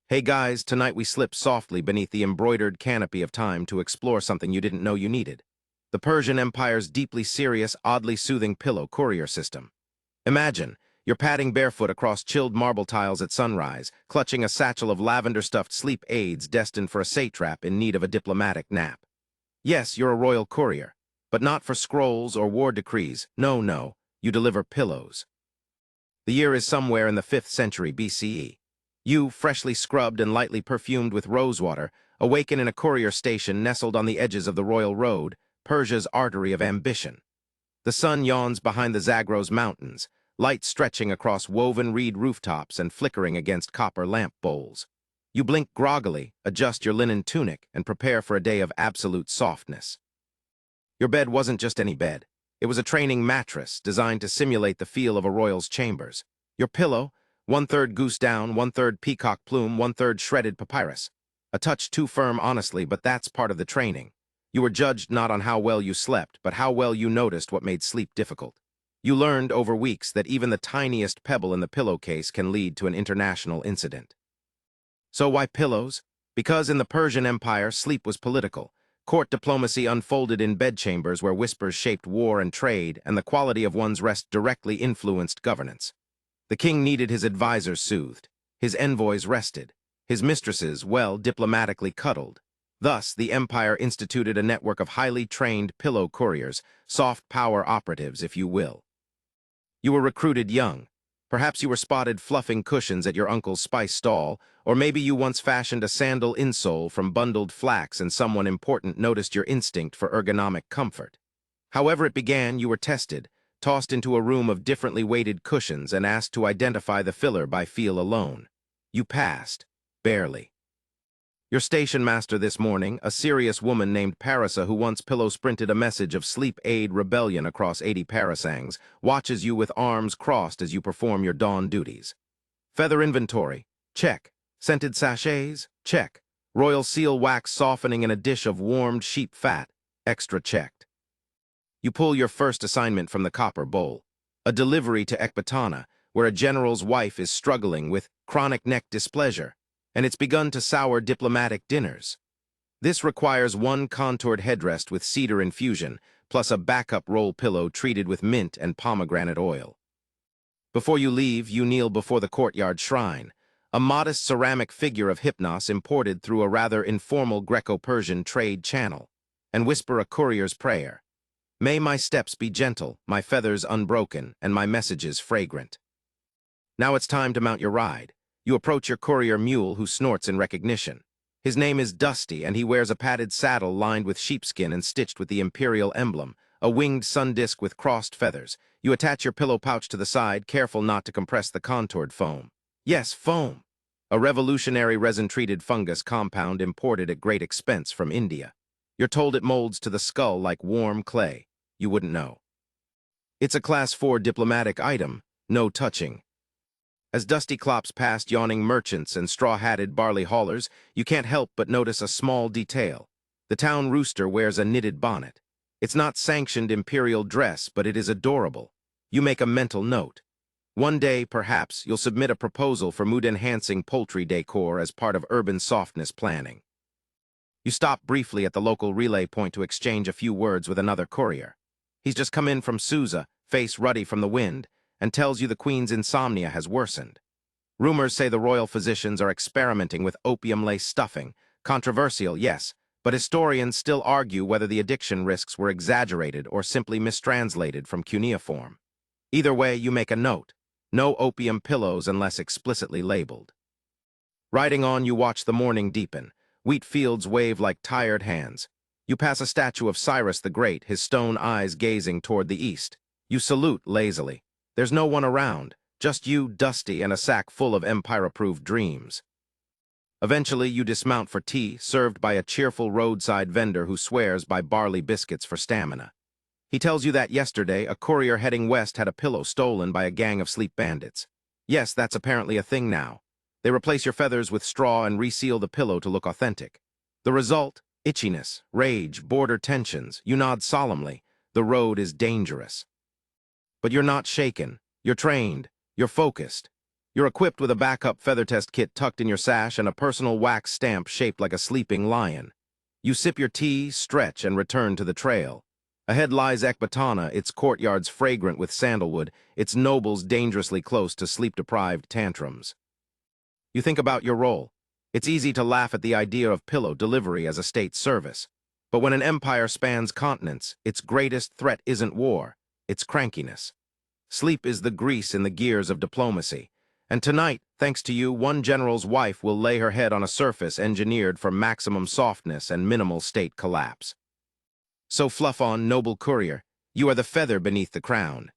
Hey guys, tonight we slip softly beneath the embroidered canopy of time to explore something you didn't know you needed. The Persian Empire's deeply serious, oddly soothing pillow courier system. Imagine, you're padding barefoot across chilled marble tiles at sunrise, clutching a satchel of lavender-stuffed sleep aids destined for a satrap in need of a diplomatic nap. Yes, you're a royal courier, but not for scrolls or war decrees. No, you deliver pillows. The year is somewhere in the 5th century BCE. You, freshly scrubbed and lightly perfumed with rosewater, awaken in a courier station nestled on the edges of the royal road, Persia's artery of ambition. The sun yawns behind the Zagros mountains, light stretching across woven reed rooftops and flickering against copper lamp bowls. You blink groggily, adjust your linen tunic, and prepare for a day of absolute softness. Your bed wasn't just any bed. It was a training mattress designed to simulate the feel of a royal's chambers. Your pillow, 1/3 goose down, 1/3 peacock plume, 1/3 shredded papyrus. A touch too firm, honestly, but that's part of the training. You were judged not on how well you slept, but how well you noticed what made sleep difficult. You learned over weeks that even the tiniest pebble in the pillowcase can lead to an international incident. So why pillows? Because in the Persian Empire, sleep was political. Court diplomacy unfolded in bedchambers where whispers shaped war and trade, and the quality of one's rest directly influenced governance. The king needed his advisors soothed, his envoys rested, his mistresses, well, diplomatically cuddled. Thus, the empire instituted a network of highly trained pillow couriers, soft power operatives, if you will. You were recruited young. Perhaps you were spotted fluffing cushions at your uncle's spice stall, or maybe you once fashioned a sandal insole from bundled flax and someone important noticed your instinct for ergonomic comfort. However it began, you were tested, tossed into a room of differently weighted cushions and asked to identify the filler by feel alone. You passed, barely. Your station master this morning, a serious woman named Parisa who once pillow-sprinted a message of sleep aid rebellion across 80 parasangs, watches you with arms crossed as you perform your dawn duties. Feather inventory, check. Scented sachets, check. Royal seal wax softening in a dish of warmed sheep fat, extra checked. You pull your first assignment from the copper bowl, a delivery to Ecbatana, where a general's wife is struggling with chronic neck displeasure, and it's begun to sour diplomatic dinners. This requires one contoured headrest with cedar infusion, plus a backup roll pillow treated with mint and pomegranate oil. Before you leave, you kneel before the courtyard shrine, a modest ceramic figure of Hypnos imported through a rather informal Greco-Persian trade channel, and whisper a courier's prayer. May my steps be gentle, my feathers unbroken, and my messages fragrant. Now it's time to mount your ride. You approach your courier mule who snorts in recognition. His name is Dusty, and he wears a padded saddle lined with sheepskin and stitched with the imperial emblem, a winged sun disk with crossed feathers. You attach your pillow pouch to the side, careful not to compress the contoured foam. Yes, foam. A revolutionary resin-treated fungus compound imported at great expense from India. You're told it molds to the skull like warm clay. You wouldn't know. It's a Class 4 diplomatic item, no touching. As Dusty clops past yawning merchants and straw-hatted barley haulers, you can't help but notice a small detail. The town rooster wears a knitted bonnet. It's not sanctioned imperial dress, but it is adorable. You make a mental note. One day, perhaps, you'll submit a proposal for mood-enhancing poultry decor as part of urban softness planning. You stop briefly at the local relay point to exchange a few words with another courier. He's just come in from Susa, face ruddy from the wind, and tells you the Queen's insomnia has worsened. Rumors say the royal physicians are experimenting with opium-laced stuffing. Controversial, yes, but historians still argue whether the addiction risks were exaggerated or simply mistranslated from cuneiform. Either way, you make a note. No opium pillows unless explicitly labeled. Riding on, you watch the morning deepen. Wheat fields wave like tired hands. You pass a statue of Cyrus the Great, his stone eyes gazing toward the east. You salute lazily. There's no one around, just you, Dusty, and a sack full of empire-approved dreams. Eventually, you dismount for tea, served by a cheerful roadside vendor who swears by barley biscuits for stamina. He tells you that yesterday, a courier heading west had a pillow stolen by a gang of sleep bandits. Yes, that's apparently a thing now. They replace your feathers with straw and reseal the pillow to look authentic. The result? Itchiness, rage, border tensions. You nod solemnly. The road is dangerous. But you're not shaken. You're trained. You're focused. You're equipped with a backup feather test kit tucked in your sash and a personal wax stamp shaped like a sleeping lion. You sip your tea, stretch, and return to the trail. Ahead lies Ecbatana, its courtyards fragrant with sandalwood, its nobles dangerously close to sleep-deprived tantrums. You think about your role. It's easy to laugh at the idea of pillow delivery as a state service. But when an empire spans continents, its greatest threat isn't war, it's crankiness. Sleep is the grease in the gears of diplomacy. And tonight, thanks to you, one general's wife will lay her head on a surface engineered for maximum softness and minimal state collapse. So fluff on, noble courier, you are the feather beneath the crown.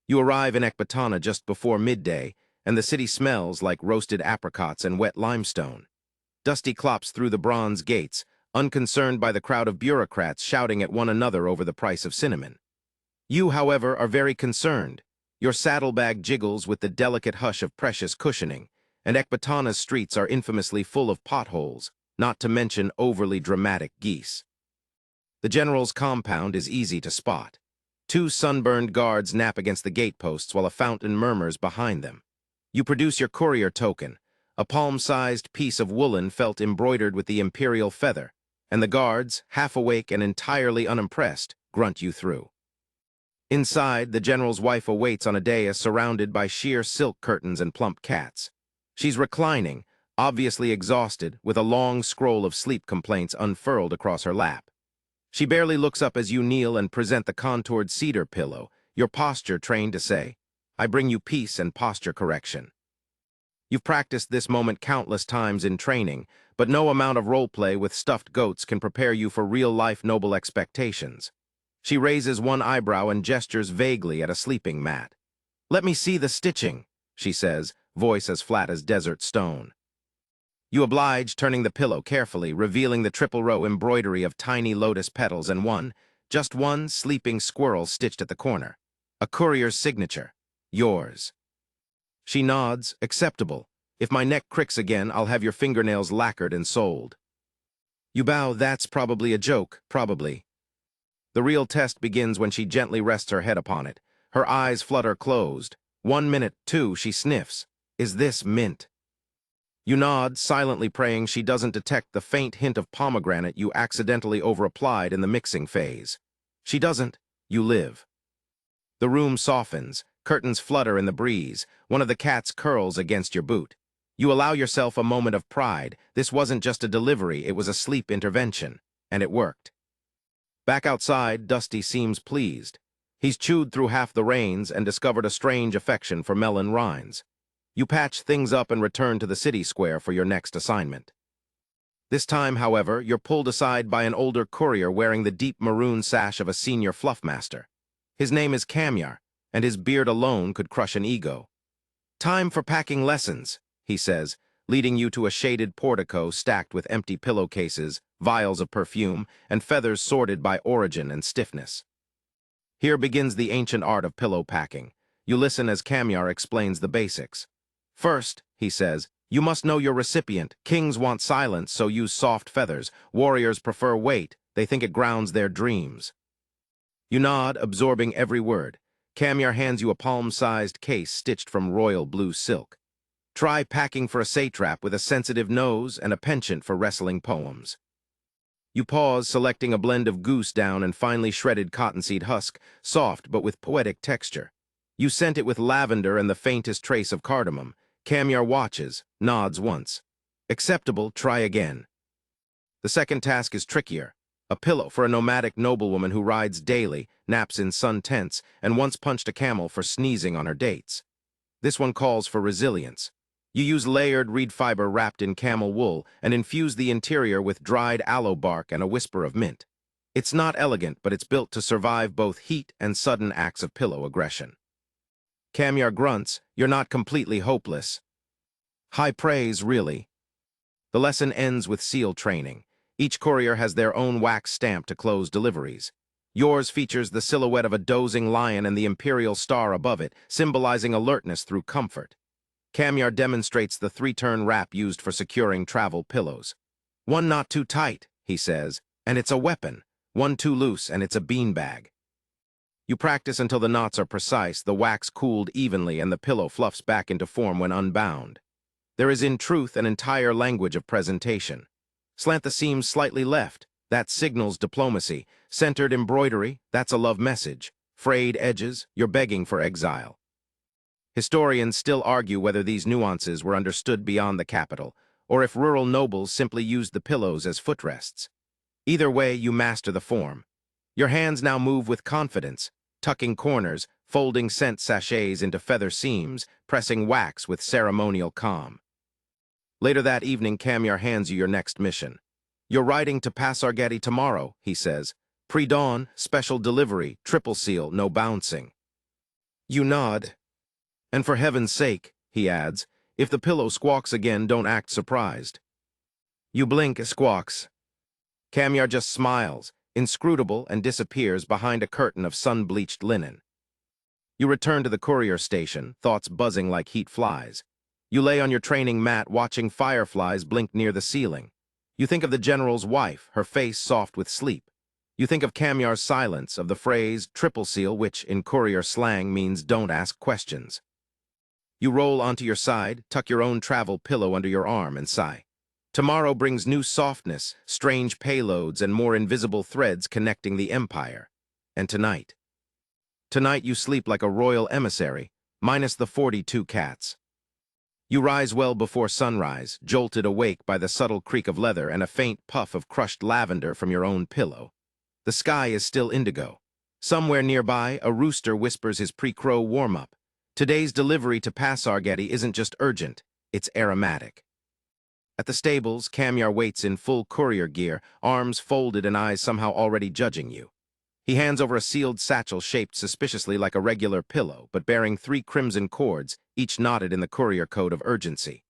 You arrive in Ecbatana just before midday, and the city smells like roasted apricots and wet limestone. Dusty clops through the bronze gates, unconcerned by the crowd of bureaucrats shouting at one another over the price of cinnamon. You, however, are very concerned. Your saddlebag jiggles with the delicate hush of precious cushioning, and Ecbatana's streets are infamously full of potholes, not to mention overly dramatic geese. The general's compound is easy to spot. Two sunburned guards nap against the gateposts while a fountain murmurs behind them. You produce your courier token, a palm-sized piece of woolen felt embroidered with the imperial feather, and the guards, half awake and entirely unimpressed, grunt you through. Inside, the general's wife awaits on a dais surrounded by sheer silk curtains and plump cats. She's reclining, obviously exhausted, with a long scroll of sleep complaints unfurled across her lap. She barely looks up as you kneel and present the contoured cedar pillow, your posture trained to say, "I bring you peace and posture correction." You've practiced this moment countless times in training, but no amount of role-play with stuffed goats can prepare you for real-life noble expectations. She raises one eyebrow and gestures vaguely at a sleeping mat. "Let me see the stitching," she says, voice as flat as desert stone. You oblige, turning the pillow carefully, revealing the triple-row embroidery of tiny lotus petals and just one, sleeping squirrel stitched at the corner. A courier's signature. Yours. She nods, acceptable. If my neck cricks again, I'll have your fingernails lacquered and sold. You bow, that's probably a joke, probably. The real test begins when she gently rests her head upon it. Her eyes flutter closed. 1 minute, 2, she sniffs. Is this mint? You nod, silently praying she doesn't detect the faint hint of pomegranate you accidentally over-applied in the mixing phase. She doesn't. You live. The room softens. Curtains flutter in the breeze. One of the cats curls against your boot. You allow yourself a moment of pride. This wasn't just a delivery, it was a sleep intervention. And it worked. Back outside, Dusty seems pleased. He's chewed through half the reins and discovered a strange affection for melon rinds. You patch things up and return to the city square for your next assignment. This time, however, you're pulled aside by an older courier wearing the deep maroon sash of a senior fluffmaster. His name is Kamyar, and his beard alone could crush an ego. "Time for packing lessons," he says, leading you to a shaded portico stacked with empty pillowcases, vials of perfume, and feathers sorted by origin and stiffness. Here begins the ancient art of pillow packing. You listen as Kamyar explains the basics. "First," he says, "you must know your recipient. Kings want silence, so use soft feathers. Warriors prefer weight. They think it grounds their dreams." You nod, absorbing every word. Kamyar hands you a palm-sized case stitched from royal blue silk. Try packing for a satrap with a sensitive nose and a penchant for wrestling poems. You pause, selecting a blend of goose down and finely shredded cottonseed husk, soft but with poetic texture. You scent it with lavender and the faintest trace of cardamom. Kamyar watches, nods once. "Acceptable, try again." The second task is trickier. A pillow for a nomadic noblewoman who rides daily, naps in sun tents, and once punched a camel for sneezing on her dates. This one calls for resilience. You use layered reed fiber wrapped in camel wool and infuse the interior with dried aloe bark and a whisper of mint. It's not elegant, but it's built to survive both heat and sudden acts of pillow aggression. Kamyar grunts, "You're not completely hopeless." High praise, really. The lesson ends with seal training. Each courier has their own wax stamp to close deliveries. Yours features the silhouette of a dozing lion and the imperial star above it, symbolizing alertness through comfort. Kamyar demonstrates the 3-turn wrap used for securing travel pillows. "One not too tight," he says, "and it's a weapon. One too loose, and it's a beanbag." You practice until the knots are precise, the wax cooled evenly, and the pillow fluffs back into form when unbound. There is in truth an entire language of presentation. Slant the seams slightly left, that signals diplomacy. Centered embroidery, that's a love message. Frayed edges, you're begging for exile. Historians still argue whether these nuances were understood beyond the capital, or if rural nobles simply used the pillows as footrests. Either way, you master the form. Your hands now move with confidence, tucking corners, folding scent sachets into feather seams, pressing wax with ceremonial calm. Later that evening, Kamyar hands you your next mission. You're riding to Pasargadae tomorrow, he says. Pre-dawn, special delivery, triple seal, no bouncing. You nod. And for heaven's sake, he adds, if the pillow squawks again, don't act surprised. You blink, squawks. Kamyar just smiles, inscrutable, and disappears behind a curtain of sun-bleached linen. You return to the courier station, thoughts buzzing like heat flies. You lay on your training mat watching fireflies blink near the ceiling. You think of the general's wife, her face soft with sleep. You think of Kamyar's silence, of the phrase triple seal, which in courier slang means don't ask questions. You roll onto your side, tuck your own travel pillow under your arm, and sigh. Tomorrow brings new softness, strange payloads, and more invisible threads connecting the empire. And tonight. Tonight you sleep like a royal emissary, minus the 42 cats. You rise well before sunrise, jolted awake by the subtle creak of leather and a faint puff of crushed lavender from your own pillow. The sky is still indigo. Somewhere nearby, a rooster whispers his pre-crow warm-up. Today's delivery to Pasargadae isn't just urgent, it's aromatic. At the stables, Kamyar waits in full courier gear, arms folded and eyes somehow already judging you. He hands over a sealed satchel shaped suspiciously like a regular pillow, but bearing 3 crimson cords, each knotted in the courier code of urgency.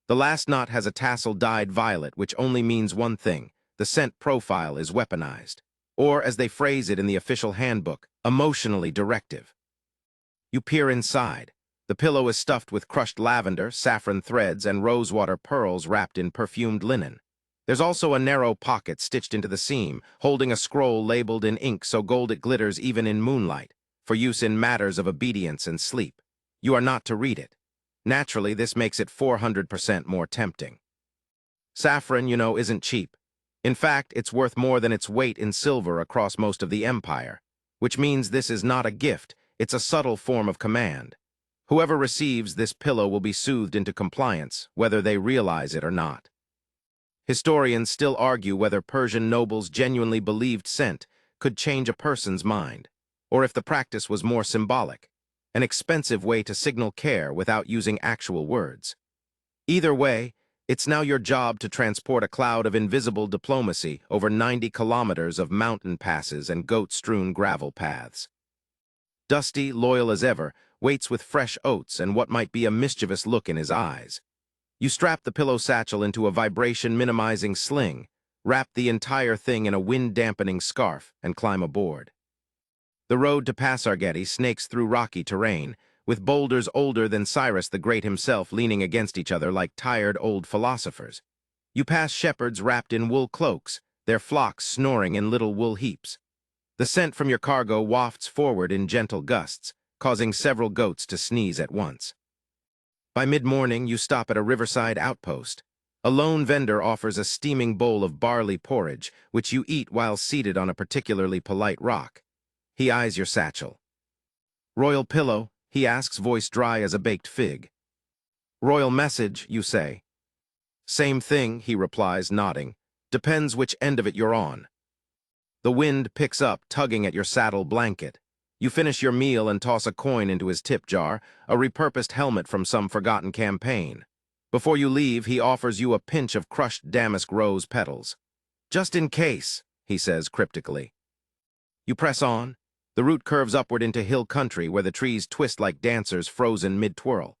The last knot has a tassel dyed violet, which only means one thing: the scent profile is weaponized. Or, as they phrase it in the official handbook, emotionally directive. You peer inside. The pillow is stuffed with crushed lavender, saffron threads, and rosewater pearls wrapped in perfumed linen. There's also a narrow pocket stitched into the seam, holding a scroll labeled in ink so gold it glitters even in moonlight, for use in matters of obedience and sleep. You are not to read it. Naturally, this makes it 400% more tempting. Saffron, you know, isn't cheap. In fact, it's worth more than its weight in silver across most of the empire, which means this is not a gift, it's a subtle form of command. Whoever receives this pillow will be soothed into compliance, whether they realize it or not. Historians still argue whether Persian nobles genuinely believed scent could change a person's mind, or if the practice was more symbolic, an expensive way to signal care without using actual words. Either way, it's now your job to transport a cloud of invisible diplomacy over 90 kilometers of mountain passes and goat-strewn gravel paths. Dusty, loyal as ever, waits with fresh oats and what might be a mischievous look in his eyes. You strap the pillow satchel into a vibration-minimizing sling, wrap the entire thing in a wind-dampening scarf, and climb aboard. The road to Pasargadae snakes through rocky terrain, with boulders older than Cyrus the Great himself leaning against each other like tired old philosophers. You pass shepherds wrapped in wool cloaks, their flocks snoring in little wool heaps. The scent from your cargo wafts forward in gentle gusts, causing several goats to sneeze at once. By mid-morning, you stop at a riverside outpost. A lone vendor offers a steaming bowl of barley porridge, which you eat while seated on a particularly polite rock. He eyes your satchel. "Royal pillow?" he asks, voice dry as a baked fig. "Royal message," you say. "Same thing," he replies, nodding. "Depends which end of it you're on." The wind picks up, tugging at your saddle blanket. You finish your meal and toss a coin into his tip jar, a repurposed helmet from some forgotten campaign. Before you leave, he offers you a pinch of crushed damask rose petals. "Just in case," he says cryptically. You press on. The route curves upward into hill country where the trees twist like dancers frozen mid-twirl.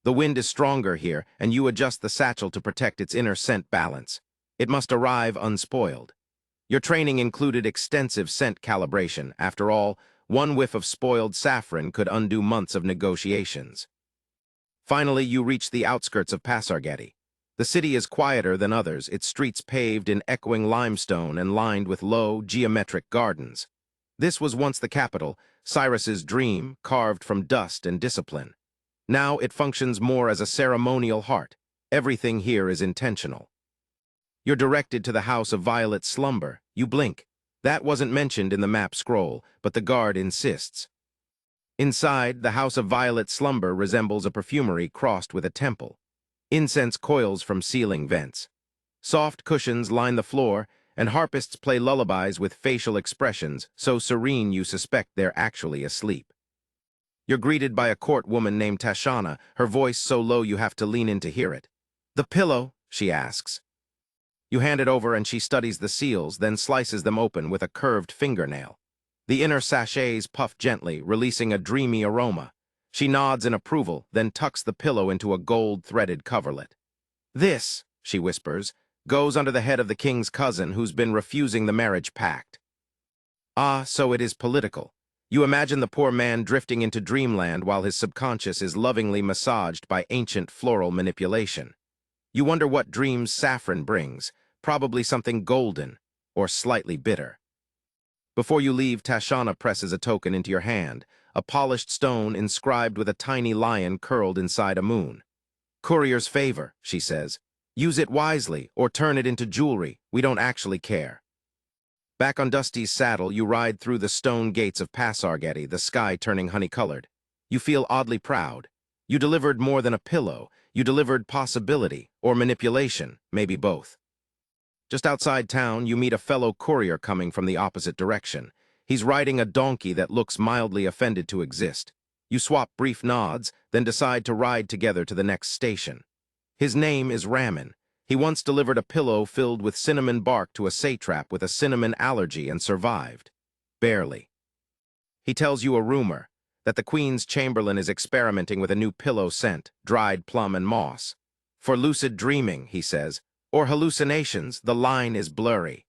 The wind is stronger here, and you adjust the satchel to protect its inner scent balance. It must arrive unspoiled. Your training included extensive scent calibration. After all, one whiff of spoiled saffron could undo months of negotiations. Finally, you reach the outskirts of Pasargadae. The city is quieter than others, its streets paved in echoing limestone and lined with low, geometric gardens. This was once the capital, Cyrus's dream, carved from dust and discipline. Now it functions more as a ceremonial heart. Everything here is intentional. You're directed to the House of Violet Slumber. You blink. That wasn't mentioned in the map scroll, but the guard insists. Inside, the House of Violet Slumber resembles a perfumery crossed with a temple. Incense coils from ceiling vents. Soft cushions line the floor, and harpists play lullabies with facial expressions so serene you suspect they're actually asleep. You're greeted by a court woman named Tashana, her voice so low you have to lean in to hear it. "The pillow?" she asks. You hand it over and she studies the seals, then slices them open with a curved fingernail. The inner sachets puff gently, releasing a dreamy aroma. She nods in approval, then tucks the pillow into a gold-threaded coverlet. "This," she whispers, "goes under the head of the king's cousin who's been refusing the marriage pact." Ah, so it is political. You imagine the poor man drifting into dreamland while his subconscious is lovingly massaged by ancient floral manipulation. You wonder what dreams saffron brings, probably something golden or slightly bitter. Before you leave, Tashana presses a token into your hand, a polished stone inscribed with a tiny lion curled inside a moon. "Courier's favor," she says. "Use it wisely or turn it into jewelry. We don't actually care." Back on Dusty's saddle, you ride through the stone gates of Pasargadae, the sky turning honey-colored. You feel oddly proud. You delivered more than a pillow. You delivered possibility or manipulation, maybe both. Just outside town, you meet a fellow courier coming from the opposite direction. He's riding a donkey that looks mildly offended to exist. You swap brief nods, then decide to ride together to the next station. His name is Ramin. He once delivered a pillow filled with cinnamon bark to a satrap with a cinnamon allergy and survived. Barely. He tells you a rumor, that the Queen's Chamberlain is experimenting with a new pillow scent, dried plum and moss. For lucid dreaming, he says, or hallucinations, the line is blurry.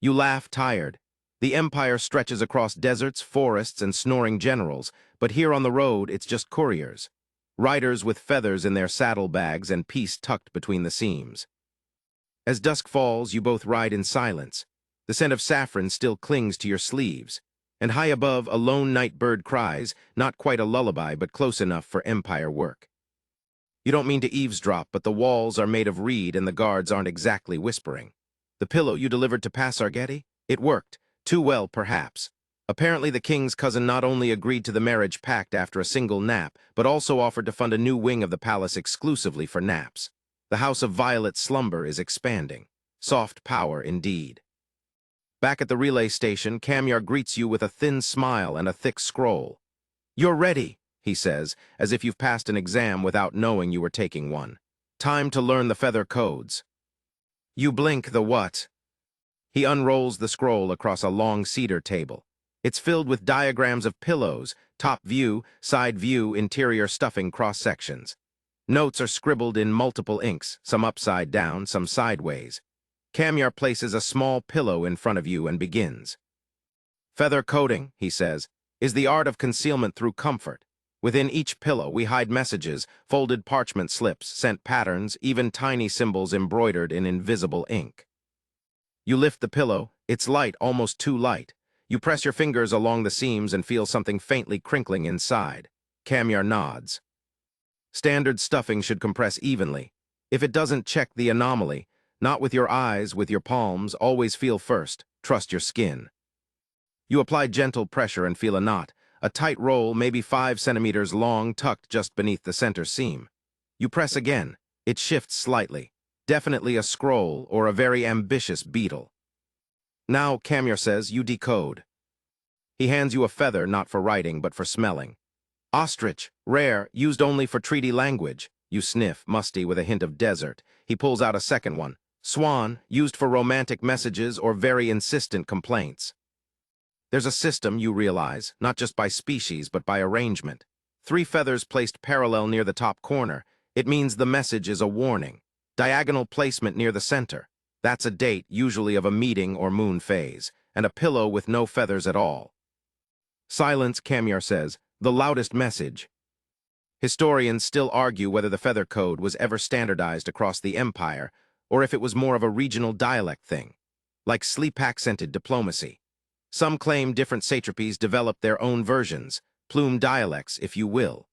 You laugh, tired. The empire stretches across deserts, forests, and snoring generals, but here on the road it's just couriers. Riders with feathers in their saddlebags and peace tucked between the seams. As dusk falls, you both ride in silence. The scent of saffron still clings to your sleeves, and high above, a lone night bird cries, not quite a lullaby, but close enough for empire work. You don't mean to eavesdrop, but the walls are made of reed and the guards aren't exactly whispering. The pillow you delivered to Pasargadae? It worked. Too well, perhaps. Apparently the king's cousin not only agreed to the marriage pact after a single nap, but also offered to fund a new wing of the palace exclusively for naps. The House of Violet Slumber is expanding. Soft power indeed. Back at the relay station, Kamyar greets you with a thin smile and a thick scroll. "You're ready," he says, as if you've passed an exam without knowing you were taking one. "Time to learn the feather codes." You blink. The what? He unrolls the scroll across a long cedar table. It's filled with diagrams of pillows, top view, side view, interior stuffing cross-sections. Notes are scribbled in multiple inks, some upside down, some sideways. Kamyar places a small pillow in front of you and begins. "Feather coding," he says, "is the art of concealment through comfort. Within each pillow we hide messages, folded parchment slips, scent patterns, even tiny symbols embroidered in invisible ink." You lift the pillow. It's light, almost too light. You press your fingers along the seams and feel something faintly crinkling inside. Kamyar nods. Standard stuffing should compress evenly. If it doesn't, check the anomaly. Not with your eyes, with your palms. Always feel first. Trust your skin. You apply gentle pressure and feel a knot. A tight roll, maybe 5 centimeters long, tucked just beneath the center seam. You press again. It shifts slightly. Definitely a scroll or a very ambitious beetle. "Now," Kamyar says, "you decode." He hands you a feather, not for writing, but for smelling. "Ostrich, rare, used only for treaty language." You sniff, musty with a hint of desert. He pulls out a second one. "Swan, used for romantic messages or very insistent complaints." There's a system, you realize, not just by species, but by arrangement. 3 feathers placed parallel near the top corner. It means the message is a warning. Diagonal placement near the center. That's a date, usually of a meeting or moon phase, and a pillow with no feathers at all. "Silence," Kamyar says, "the loudest message." Historians still argue whether the feather code was ever standardized across the empire, or if it was more of a regional dialect thing, like sleep-accented diplomacy. Some claim different satrapies developed their own versions, plume dialects, if you will.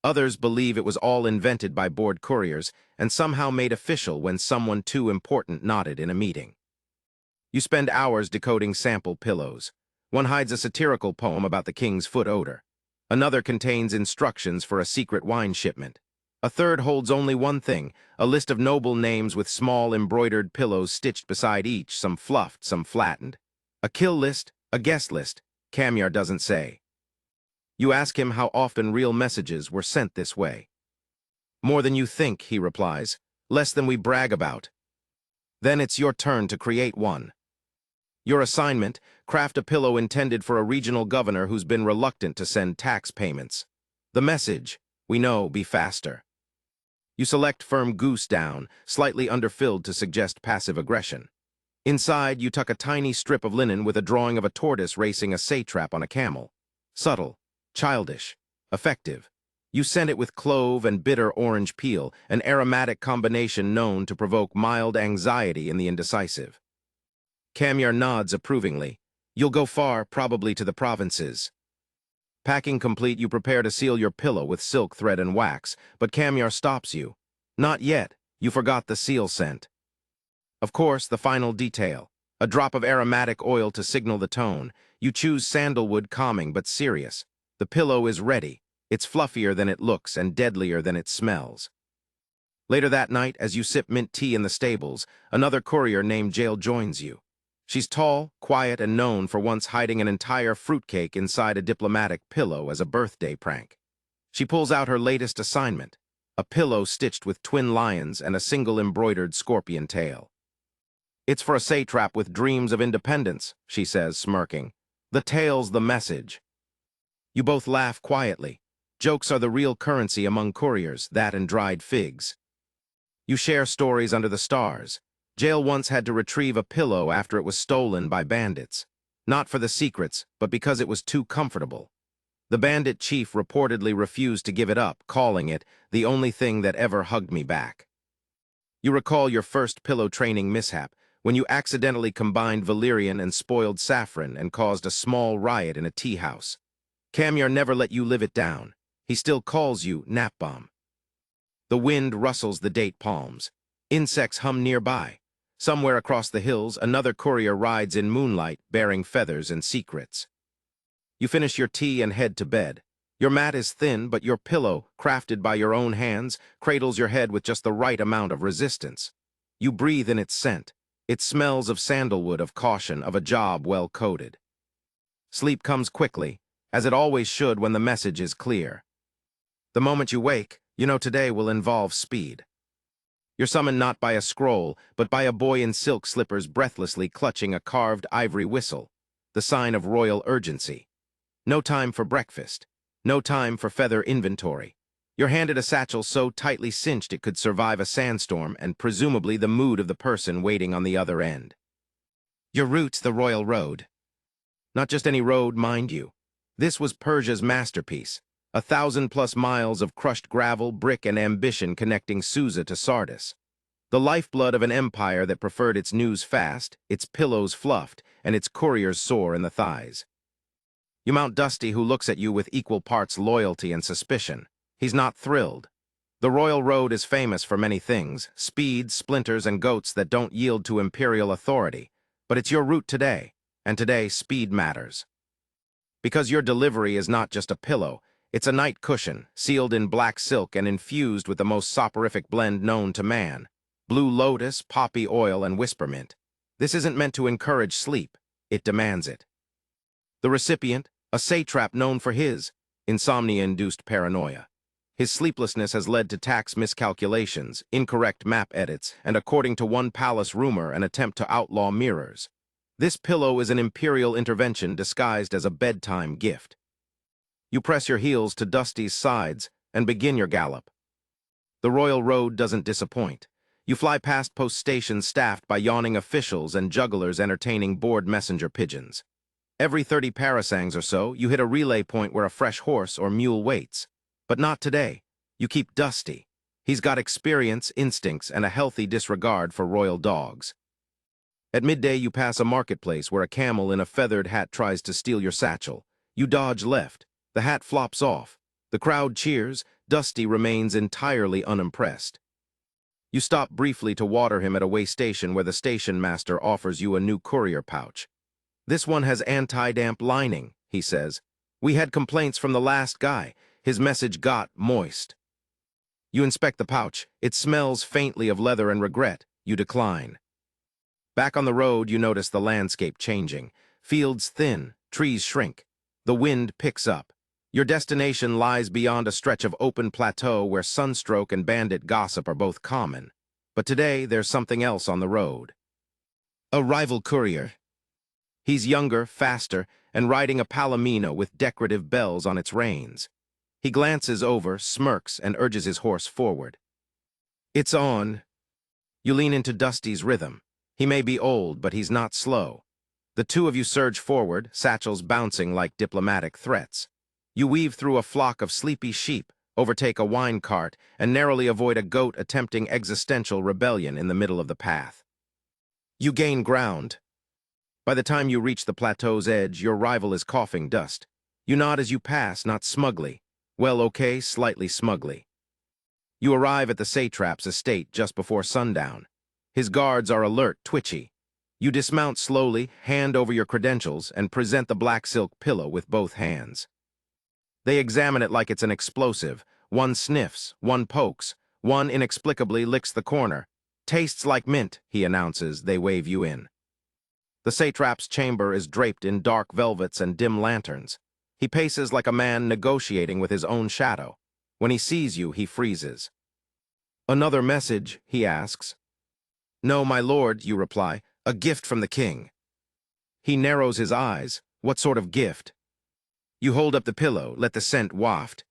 Others believe it was all invented by bored couriers and somehow made official when someone too important nodded in a meeting. You spend hours decoding sample pillows. One hides a satirical poem about the king's foot odor. Another contains instructions for a secret wine shipment. A third holds only one thing, a list of noble names with small embroidered pillows stitched beside each, some fluffed, some flattened. A kill list, a guest list, Kamyar doesn't say. You ask him how often real messages were sent this way. More than you think, he replies, less than we brag about. Then it's your turn to create one. Your assignment, craft a pillow intended for a regional governor who's been reluctant to send tax payments. The message, we know, be faster. You select firm goose down, slightly underfilled to suggest passive aggression. Inside, you tuck a tiny strip of linen with a drawing of a tortoise racing a satrap on a camel. Subtle, childish, effective. You scent it with clove and bitter orange peel, an aromatic combination known to provoke mild anxiety in the indecisive. Kamyar nods approvingly. You'll go far, probably to the provinces. Packing complete, you prepare to seal your pillow with silk thread and wax, but Kamyar stops you. Not yet. You forgot the seal scent. Of course, the final detail. A drop of aromatic oil to signal the tone. You choose sandalwood, calming but serious. The pillow is ready. It's fluffier than it looks and deadlier than it smells. Later that night, as you sip mint tea in the stables, another courier named Jael joins you. She's tall, quiet, and known for once hiding an entire fruitcake inside a diplomatic pillow as a birthday prank. She pulls out her latest assignment, a pillow stitched with twin lions and a single embroidered scorpion tail. It's for a satrap with dreams of independence, she says, smirking. The tail's the message. You both laugh quietly. Jokes are the real currency among couriers, that and dried figs. You share stories under the stars. Jael once had to retrieve a pillow after it was stolen by bandits. Not for the secrets, but because it was too comfortable. The bandit chief reportedly refused to give it up, calling it the only thing that ever hugged me back. You recall your first pillow training mishap, when you accidentally combined valerian and spoiled saffron and caused a small riot in a tea house. Kamyar never let you live it down. He still calls you nap bomb. The wind rustles the date palms. Insects hum nearby. Somewhere across the hills, another courier rides in moonlight, bearing feathers and secrets. You finish your tea and head to bed. Your mat is thin, but your pillow, crafted by your own hands, cradles your head with just the right amount of resistance. You breathe in its scent. It smells of sandalwood, of caution, of a job well coded. Sleep comes quickly, as it always should when the message is clear. The moment you wake, you know today will involve speed. You're summoned not by a scroll, but by a boy in silk slippers breathlessly clutching a carved ivory whistle, the sign of royal urgency. No time for breakfast. No time for feather inventory. You're handed a satchel so tightly cinched it could survive a sandstorm and presumably the mood of the person waiting on the other end. Your route's the royal road. Not just any road, mind you. This was Persia's masterpiece. 1,000+ miles of crushed gravel, brick, and ambition connecting Susa to Sardis. The lifeblood of an empire that preferred its news fast, its pillows fluffed, and its couriers sore in the thighs. You mount Dusty, who looks at you with equal parts loyalty and suspicion. He's not thrilled. The Royal Road is famous for many things, speed, splinters, and goats that don't yield to imperial authority. But it's your route today, and today speed matters. Because your delivery is not just a pillow, it's a night cushion, sealed in black silk and infused with the most soporific blend known to man. Blue lotus, poppy oil, and whispermint. This isn't meant to encourage sleep. It demands it. The recipient, a satrap known for his insomnia-induced paranoia. His sleeplessness has led to tax miscalculations, incorrect map edits, and according to one palace rumor, an attempt to outlaw mirrors. This pillow is an imperial intervention disguised as a bedtime gift. You press your heels to Dusty's sides and begin your gallop. The Royal Road doesn't disappoint. You fly past post stations staffed by yawning officials and jugglers entertaining bored messenger pigeons. Every 30 parasangs or so, you hit a relay point where a fresh horse or mule waits. But not today. You keep Dusty. He's got experience, instincts, and a healthy disregard for royal dogs. At midday, you pass a marketplace where a camel in a feathered hat tries to steal your satchel. You dodge left. The hat flops off. The crowd cheers. Dusty remains entirely unimpressed. You stop briefly to water him at a way station where the station master offers you a new courier pouch. "This one has anti-damp lining," he says. "We had complaints from the last guy. His message got moist." You inspect the pouch. It smells faintly of leather and regret. You decline. Back on the road, you notice the landscape changing. Fields thin, trees shrink. The wind picks up. Your destination lies beyond a stretch of open plateau where sunstroke and bandit gossip are both common. But today, there's something else on the road. A rival courier. He's younger, faster, and riding a palomino with decorative bells on its reins. He glances over, smirks, and urges his horse forward. "It's on." You lean into Dusty's rhythm. He may be old, but he's not slow. The two of you surge forward, satchels bouncing like diplomatic threats. You weave through a flock of sleepy sheep, overtake a wine cart, and narrowly avoid a goat attempting existential rebellion in the middle of the path. You gain ground. By the time you reach the plateau's edge, your rival is coughing dust. You nod as you pass, not smugly. Well, okay, slightly smugly. You arrive at the satrap's estate just before sundown. His guards are alert, twitchy. You dismount slowly, hand over your credentials, and present the black silk pillow with both hands. They examine it like it's an explosive. One sniffs, one pokes, one inexplicably licks the corner. "Tastes like mint," he announces. They wave you in. The satrap's chamber is draped in dark velvets and dim lanterns. He paces like a man negotiating with his own shadow. When he sees you, he freezes. "Another message?" he asks. "No, my lord," you reply. "A gift from the king." He narrows his eyes. "What sort of gift?" You hold up the pillow, let the scent waft.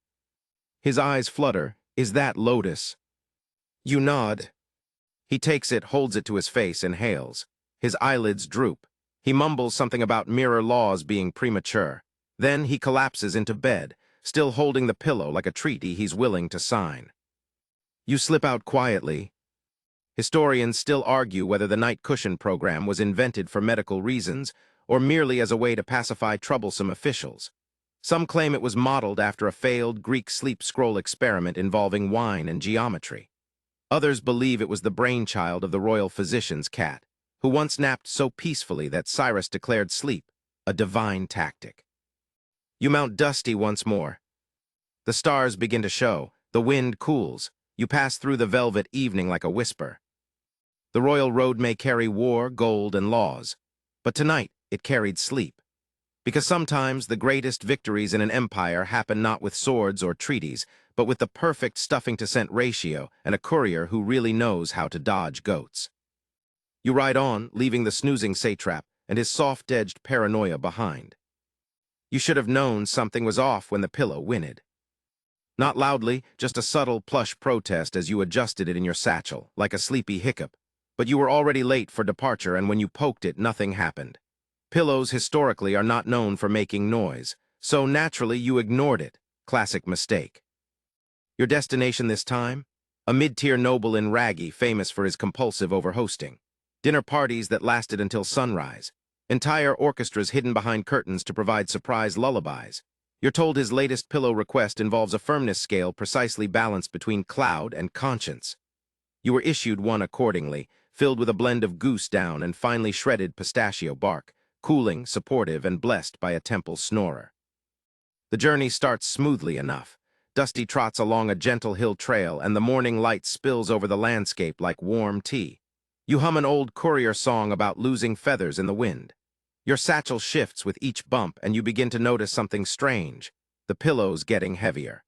His eyes flutter. "Is that lotus?" You nod. He takes it, holds it to his face, inhales. His eyelids droop. He mumbles something about mirror laws being premature. Then he collapses into bed, still holding the pillow like a treaty he's willing to sign. You slip out quietly. Historians still argue whether the night cushion program was invented for medical reasons or merely as a way to pacify troublesome officials. Some claim it was modeled after a failed Greek sleep scroll experiment involving wine and geometry. Others believe it was the brainchild of the royal physician's cat, who once napped so peacefully that Cyrus declared sleep a divine tactic. You mount Dusty once more. The stars begin to show. The wind cools. You pass through the velvet evening like a whisper. The royal road may carry war, gold, and laws, but tonight it carried sleep. Because sometimes the greatest victories in an empire happen not with swords or treaties, but with the perfect stuffing-to-scent ratio and a courier who really knows how to dodge goats. You ride on, leaving the snoozing satrap and his soft-edged paranoia behind. You should have known something was off when the pillow whinnied. Not loudly, just a subtle, plush protest as you adjusted it in your satchel, like a sleepy hiccup. But you were already late for departure, and when you poked it, nothing happened. Pillows historically are not known for making noise, so naturally you ignored it. Classic mistake. Your destination this time? A mid-tier noble in Raggy, famous for his compulsive overhosting. Dinner parties that lasted until sunrise. Entire orchestras hidden behind curtains to provide surprise lullabies. You're told his latest pillow request involves a firmness scale precisely balanced between cloud and conscience. You were issued one accordingly, filled with a blend of goose down and finely shredded pistachio bark, cooling, supportive, and blessed by a temple snorer. The journey starts smoothly enough. Dusty trots along a gentle hill trail, and the morning light spills over the landscape like warm tea. You hum an old courier song about losing feathers in the wind. Your satchel shifts with each bump, and you begin to notice something strange. The pillow's getting heavier.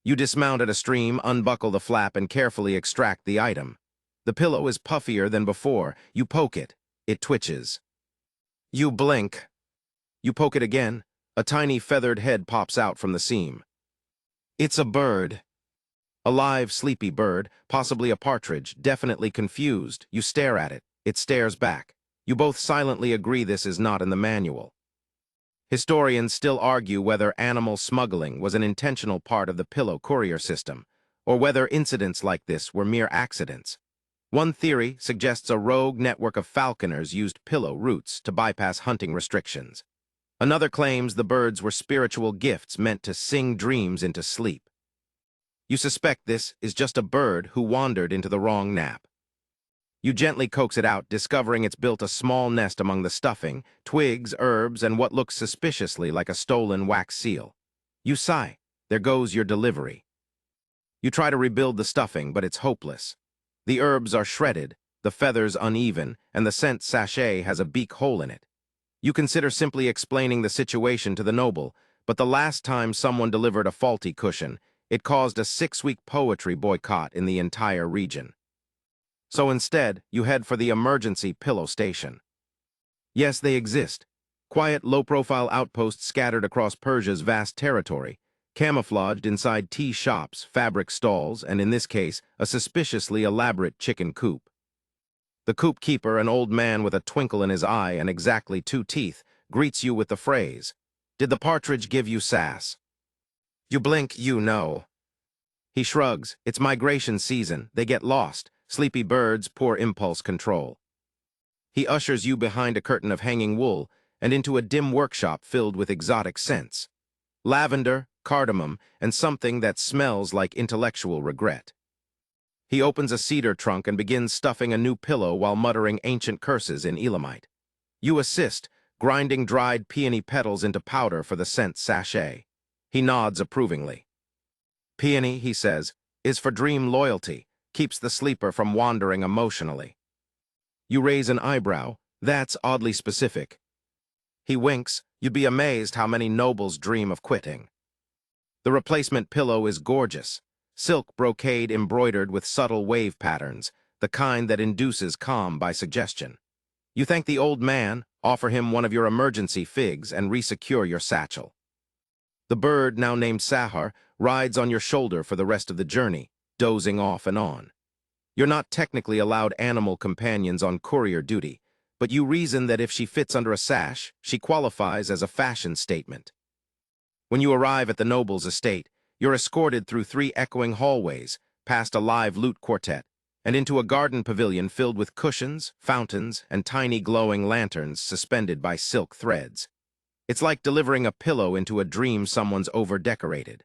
You dismount at a stream, unbuckle the flap, and carefully extract the item. The pillow is puffier than before. You poke it. It twitches. You blink. You poke it again. A tiny feathered head pops out from the seam. It's a bird. A live, sleepy bird, possibly a partridge, definitely confused. You stare at it. It stares back. You both silently agree this is not in the manual. Historians still argue whether animal smuggling was an intentional part of the pillow courier system, or whether incidents like this were mere accidents. One theory suggests a rogue network of falconers used pillow routes to bypass hunting restrictions. Another claims the birds were spiritual gifts meant to sing dreams into sleep. You suspect this is just a bird who wandered into the wrong nap. You gently coax it out, discovering it's built a small nest among the stuffing, twigs, herbs, and what looks suspiciously like a stolen wax seal. You sigh. There goes your delivery. You try to rebuild the stuffing, but it's hopeless. The herbs are shredded, the feathers uneven, and the scent sachet has a beak hole in it. You consider simply explaining the situation to the noble, but the last time someone delivered a faulty cushion, it caused a 6-week poetry boycott in the entire region. So instead, you head for the emergency pillow station. Yes, they exist. Quiet, low-profile outposts scattered across Persia's vast territory, camouflaged inside tea shops, fabric stalls, and in this case, a suspiciously elaborate chicken coop. The coop keeper, an old man with a twinkle in his eye and exactly 2 teeth, greets you with the phrase, "Did the partridge give you sass?" You blink, you know. He shrugs. It's migration season. They get lost. Sleepy birds, poor impulse control. He ushers you behind a curtain of hanging wool and into a dim workshop filled with exotic scents. Lavender, cardamom, and something that smells like intellectual regret. He opens a cedar trunk and begins stuffing a new pillow while muttering ancient curses in Elamite. You assist, grinding dried peony petals into powder for the scent sachet. He nods approvingly. Peony, he says, is for dream loyalty, keeps the sleeper from wandering emotionally. You raise an eyebrow. That's oddly specific. He winks. You'd be amazed how many nobles dream of quitting. The replacement pillow is gorgeous. Silk brocade embroidered with subtle wave patterns, the kind that induces calm by suggestion. You thank the old man, offer him one of your emergency figs, and resecure your satchel. The bird, now named Sahar, rides on your shoulder for the rest of the journey, dozing off and on. You're not technically allowed animal companions on courier duty, but you reason that if she fits under a sash, she qualifies as a fashion statement. When you arrive at the noble's estate, you're escorted through 3 echoing hallways, past a live lute quartet, and into a garden pavilion filled with cushions, fountains, and tiny glowing lanterns suspended by silk threads. It's like delivering a pillow into a dream someone's over-decorated.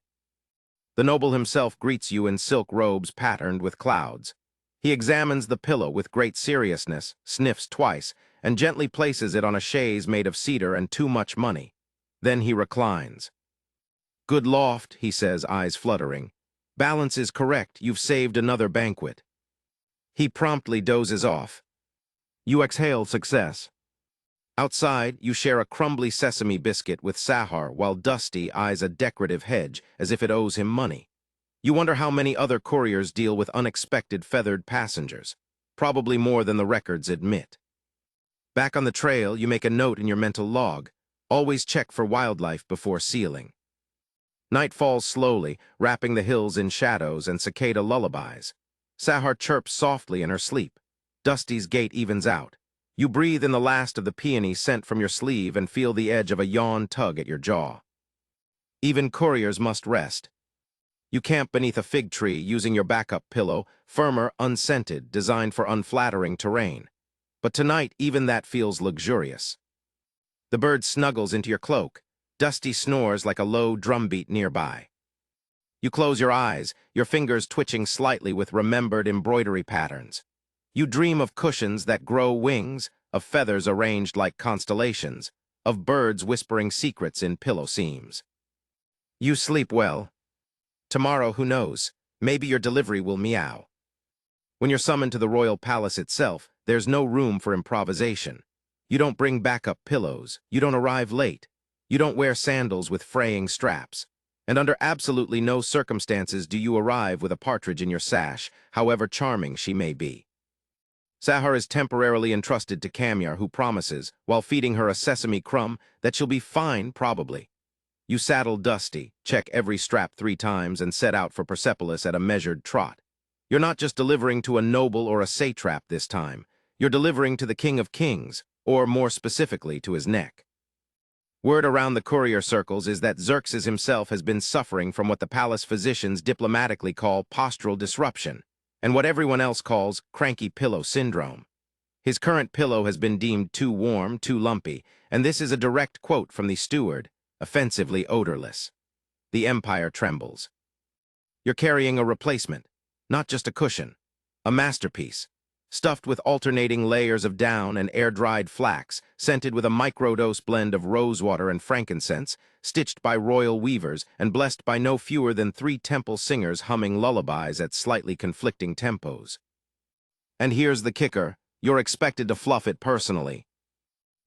The noble himself greets you in silk robes patterned with clouds. He examines the pillow with great seriousness, sniffs twice, and gently places it on a chaise made of cedar and too much money. Then he reclines. Good loft, he says, eyes fluttering. Balance is correct. You've saved another banquet. He promptly dozes off. You exhale success. Outside, you share a crumbly sesame biscuit with Sahar while Dusty eyes a decorative hedge as if it owes him money. You wonder how many other couriers deal with unexpected feathered passengers. Probably more than the records admit. Back on the trail, you make a note in your mental log. Always check for wildlife before sealing. Night falls slowly, wrapping the hills in shadows and cicada lullabies. Sahar chirps softly in her sleep. Dusty's gait evens out. You breathe in the last of the peony scent from your sleeve and feel the edge of a yawn tug at your jaw. Even couriers must rest. You camp beneath a fig tree using your backup pillow, firmer, unscented, designed for unflattering terrain. But tonight, even that feels luxurious. The bird snuggles into your cloak. Dusty snores like a low drumbeat nearby. You close your eyes, your fingers twitching slightly with remembered embroidery patterns. You dream of cushions that grow wings, of feathers arranged like constellations, of birds whispering secrets in pillow seams. You sleep well. Tomorrow, who knows, maybe your delivery will meow. When you're summoned to the royal palace itself, there's no room for improvisation. You don't bring backup pillows, you don't arrive late, you don't wear sandals with fraying straps, and under absolutely no circumstances do you arrive with a partridge in your sash, however charming she may be. Sahar is temporarily entrusted to Kamyar, who promises, while feeding her a sesame crumb, that she'll be fine, probably. You saddle Dusty, check every strap 3 times, and set out for Persepolis at a measured trot. You're not just delivering to a noble or a satrap this time. You're delivering to the King of Kings, or more specifically, to his neck. Word around the courier circles is that Xerxes himself has been suffering from what the palace physicians diplomatically call postural disruption. and what everyone else calls cranky pillow syndrome. His current pillow has been deemed too warm, too lumpy, and this is a direct quote from the steward, offensively odorless. The empire trembles. You're carrying a replacement, not just a cushion, a masterpiece, stuffed with alternating layers of down and air-dried flax, scented with a microdose blend of rosewater and frankincense, stitched by royal weavers, and blessed by no fewer than 3 temple singers humming lullabies at slightly conflicting tempos. And here's the kicker, you're expected to fluff it personally.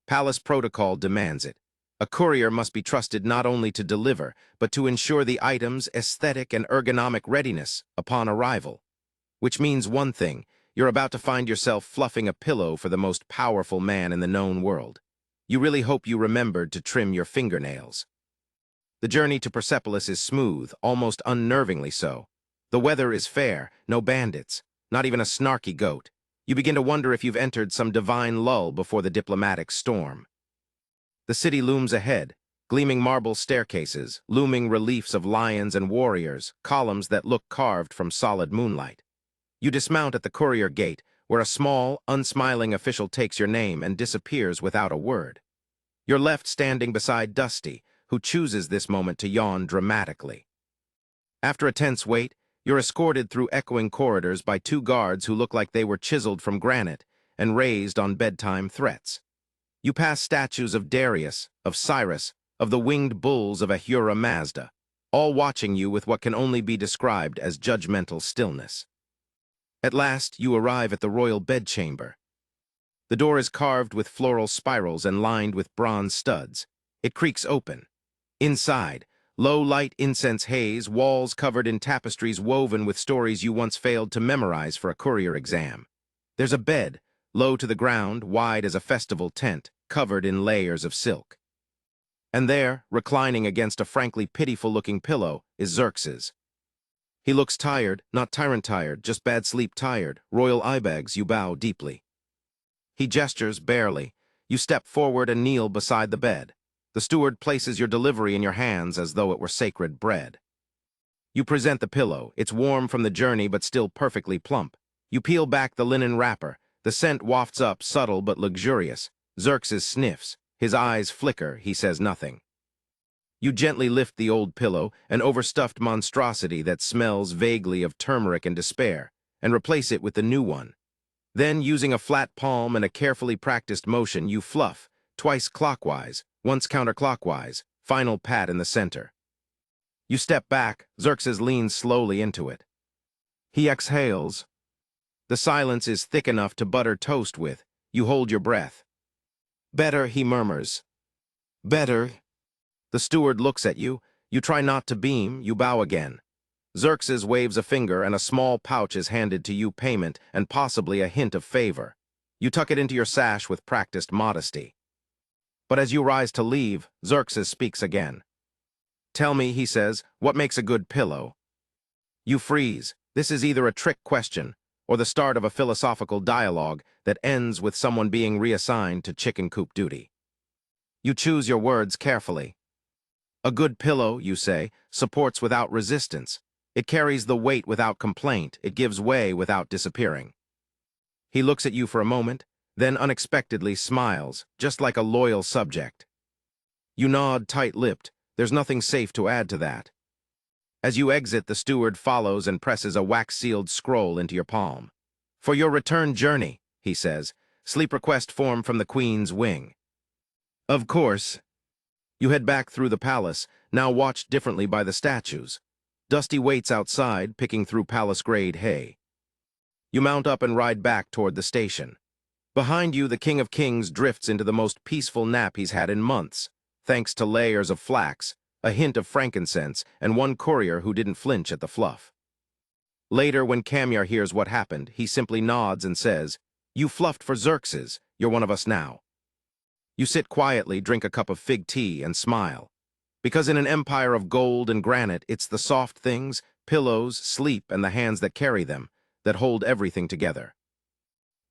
Palace protocol demands it. A courier must be trusted not only to deliver, but to ensure the item's aesthetic and ergonomic readiness upon arrival. Which means one thing, you're about to find yourself fluffing a pillow for the most powerful man in the known world. You really hope you remembered to trim your fingernails. The journey to Persepolis is smooth, almost unnervingly so. The weather is fair, no bandits, not even a snarky goat. You begin to wonder if you've entered some divine lull before the diplomatic storm. The city looms ahead, gleaming marble staircases, looming reliefs of lions and warriors, columns that look carved from solid moonlight. You dismount at the courier gate, where a small, unsmiling official takes your name and disappears without a word. You're left standing beside Dusty, who chooses this moment to yawn dramatically. After a tense wait, you're escorted through echoing corridors by 2 guards who look like they were chiseled from granite and raised on bedtime threats. You pass statues of Darius, of Cyrus, of the winged bulls of Ahura Mazda, all watching you with what can only be described as judgmental stillness. At last, you arrive at the royal bedchamber. The door is carved with floral spirals and lined with bronze studs. It creaks open. Inside, low-light incense haze, walls covered in tapestries woven with stories you once failed to memorize for a courier exam. There's a bed, low to the ground, wide as a festival tent, covered in layers of silk. And there, reclining against a frankly pitiful-looking pillow, is Xerxes. He looks tired, not tyrant-tired, just bad sleep tired. Royal eyebags, you bow deeply. He gestures barely. You step forward and kneel beside the bed. The steward places your delivery in your hands as though it were sacred bread. You present the pillow. It's warm from the journey but still perfectly plump. You peel back the linen wrapper. The scent wafts up, subtle but luxurious. Xerxes sniffs. His eyes flicker. He says nothing. You gently lift the old pillow, an overstuffed monstrosity that smells vaguely of turmeric and despair, and replace it with the new one. Then, using a flat palm and a carefully practiced motion, you fluff, twice clockwise, once counterclockwise, final pat in the center. You step back, Xerxes leans slowly into it. He exhales. The silence is thick enough to butter toast with. You hold your breath. Better, he murmurs. Better. The steward looks at you. You try not to beam. You bow again. Xerxes waves a finger and a small pouch is handed to you, payment and possibly a hint of favor. You tuck it into your sash with practiced modesty. But as you rise to leave, Xerxes speaks again. Tell me, he says, what makes a good pillow? You freeze. This is either a trick question or the start of a philosophical dialogue that ends with someone being reassigned to chicken coop duty. You choose your words carefully. A good pillow, you say, supports without resistance. It carries the weight without complaint. It gives way without disappearing. He looks at you for a moment, then unexpectedly smiles, just like a loyal subject. You nod tight-lipped. There's nothing safe to add to that. As you exit, the steward follows and presses a wax-sealed scroll into your palm. For your return journey, he says, sleep request form from the Queen's wing. Of course. You head back through the palace, now watched differently by the statues. Dusty waits outside, picking through palace-grade hay. You mount up and ride back toward the station. Behind you, the King of Kings drifts into the most peaceful nap he's had in months, thanks to layers of flax, a hint of frankincense, and one courier who didn't flinch at the fluff. Later, when Camyar hears what happened, he simply nods and says, "You fluffed for Xerxes. You're one of us now." You sit quietly, drink a cup of fig tea, and smile. Because in an empire of gold and granite, it's the soft things, pillows, sleep, and the hands that carry them, that hold everything together.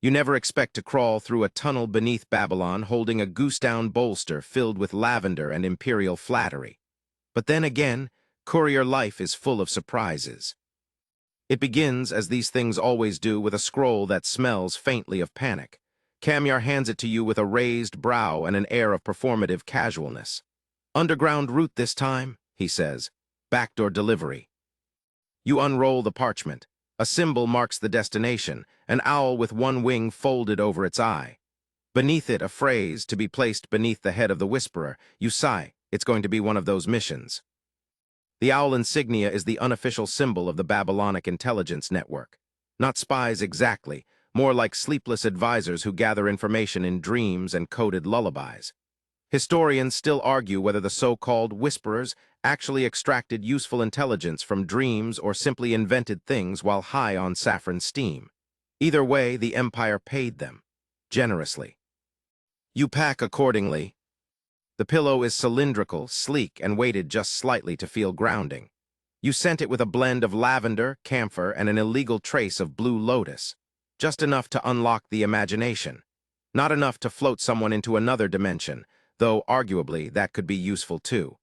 You never expect to crawl through a tunnel beneath Babylon holding a goose-down bolster filled with lavender and imperial flattery. But then again, courier life is full of surprises. It begins, as these things always do, with a scroll that smells faintly of panic. Kamyar hands it to you with a raised brow and an air of performative casualness. "Underground route this time," he says. "Backdoor delivery." You unroll the parchment. A symbol marks the destination, an owl with one wing folded over its eye. Beneath it, a phrase to be placed beneath the head of the whisperer. You sigh. It's going to be one of those missions. The owl insignia is the unofficial symbol of the Babylonic intelligence network. Not spies exactly, more like sleepless advisors who gather information in dreams and coded lullabies. Historians still argue whether the so-called whisperers actually extracted useful intelligence from dreams or simply invented things while high on saffron steam. Either way, the empire paid them, generously. You pack accordingly. The pillow is cylindrical, sleek, and weighted just slightly to feel grounding. You scent it with a blend of lavender, camphor, and an illegal trace of blue lotus. Just enough to unlock the imagination. Not enough to float someone into another dimension, though arguably that could be useful too.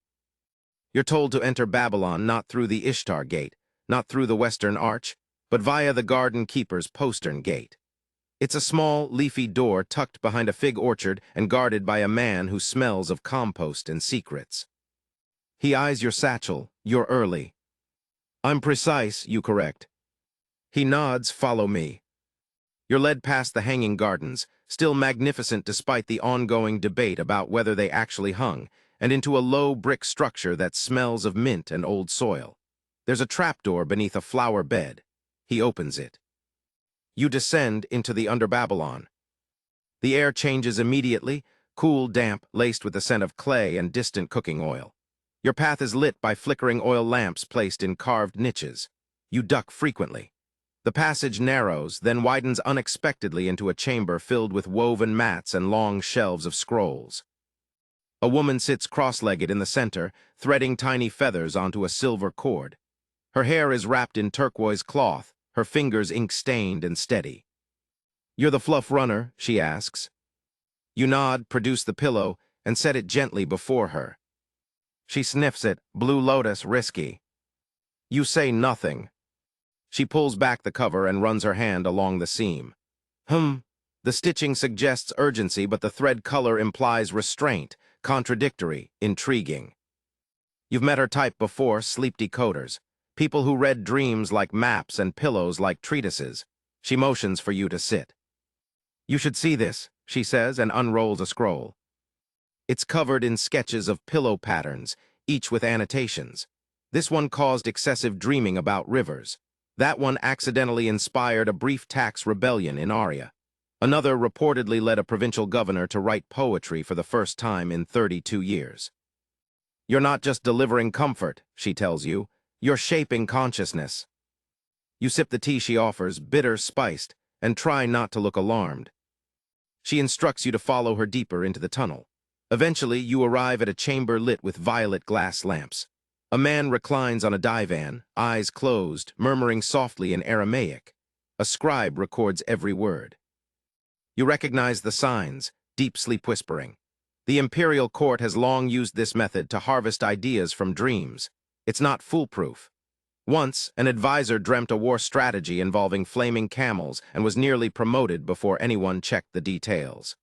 You're told to enter Babylon not through the Ishtar Gate, not through the Western Arch, but via the Garden Keeper's postern gate. It's a small, leafy door tucked behind a fig orchard and guarded by a man who smells of compost and secrets. He eyes your satchel. You're early. "I'm precise," you correct. He nods. "Follow me." You're led past the hanging gardens, still magnificent despite the ongoing debate about whether they actually hung, and into a low brick structure that smells of mint and old soil. There's a trapdoor beneath a flower bed. He opens it. You descend into the under Babylon. The air changes immediately, cool, damp, laced with the scent of clay and distant cooking oil. Your path is lit by flickering oil lamps placed in carved niches. You duck frequently. The passage narrows, then widens unexpectedly into a chamber filled with woven mats and long shelves of scrolls. A woman sits cross-legged in the center, threading tiny feathers onto a silver cord. Her hair is wrapped in turquoise cloth, her fingers ink-stained and steady. "You're the fluff runner?" she asks. You nod, produce the pillow, and set it gently before her. She sniffs it. "Blue lotus, risky." You say nothing. She pulls back the cover and runs her hand along the seam. The stitching suggests urgency, but the thread color implies restraint, contradictory, intriguing. You've met her type before, sleep decoders. People who read dreams like maps and pillows like treatises. She motions for you to sit. "You should see this," she says, and unrolls a scroll. It's covered in sketches of pillow patterns, each with annotations. This one caused excessive dreaming about rivers. That one accidentally inspired a brief tax rebellion in Aria. Another reportedly led a provincial governor to write poetry for the first time in 32 years. "You're not just delivering comfort," she tells you. "You're shaping consciousness." You sip the tea she offers, bitter, spiced, and try not to look alarmed. She instructs you to follow her deeper into the tunnel. Eventually, you arrive at a chamber lit with violet glass lamps. A man reclines on a divan, eyes closed, murmuring softly in Aramaic. A scribe records every word. You recognize the signs, deep sleep whispering. The imperial court has long used this method to harvest ideas from dreams. It's not foolproof. Once, an advisor dreamt a war strategy involving flaming camels and was nearly promoted before anyone checked the details.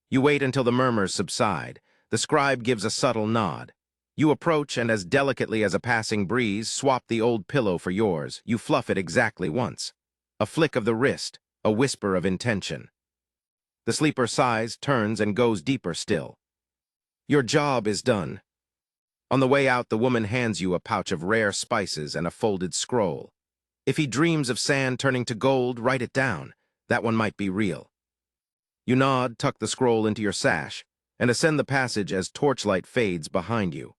You wait until the murmurs subside. The scribe gives a subtle nod. You approach and, as delicately as a passing breeze, swap the old pillow for yours. You fluff it exactly once. A flick of the wrist, a whisper of intention. The sleeper sighs, turns, and goes deeper still. Your job is done. On the way out, the woman hands you a pouch of rare spices and a folded scroll. If he dreams of sand turning to gold, write it down. That one might be real. You nod, tuck the scroll into your sash, and ascend the passage as torchlight fades behind you.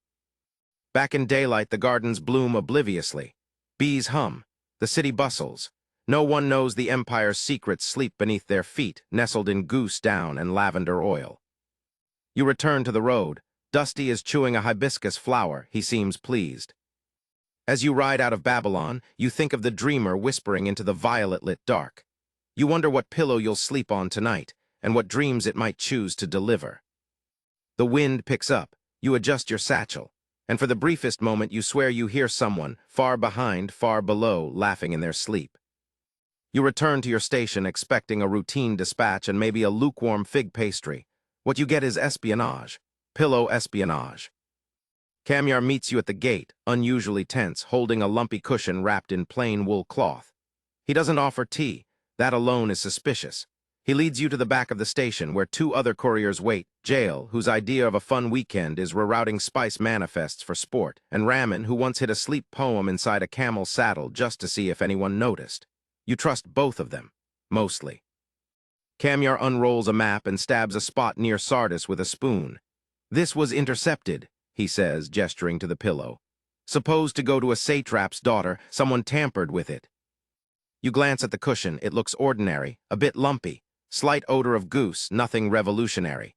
Back in daylight, the gardens bloom obliviously. Bees hum. The city bustles. No one knows the empire's secrets sleep beneath their feet, nestled in goose down and lavender oil. You return to the road. Dusty is chewing a hibiscus flower. He seems pleased. As you ride out of Babylon, you think of the dreamer whispering into the violet-lit dark. You wonder what pillow you'll sleep on tonight, and what dreams it might choose to deliver. The wind picks up. You adjust your satchel. And for the briefest moment you swear you hear someone, far behind, far below, laughing in their sleep. You return to your station expecting a routine dispatch and maybe a lukewarm fig pastry. What you get is espionage. Pillow espionage. Kamyar meets you at the gate, unusually tense, holding a lumpy cushion wrapped in plain wool cloth. He doesn't offer tea. That alone is suspicious. He leads you to the back of the station where two other couriers wait, Jail, whose idea of a fun weekend is rerouting spice manifests for sport, and Raman, who once hid a sleep poem inside a camel's saddle just to see if anyone noticed. You trust both of them, mostly. Kamyar unrolls a map and stabs a spot near Sardis with a spoon. This was intercepted, he says, gesturing to the pillow. Supposed to go to a satrap's daughter, someone tampered with it. You glance at the cushion, it looks ordinary, a bit lumpy. Slight odor of goose, nothing revolutionary.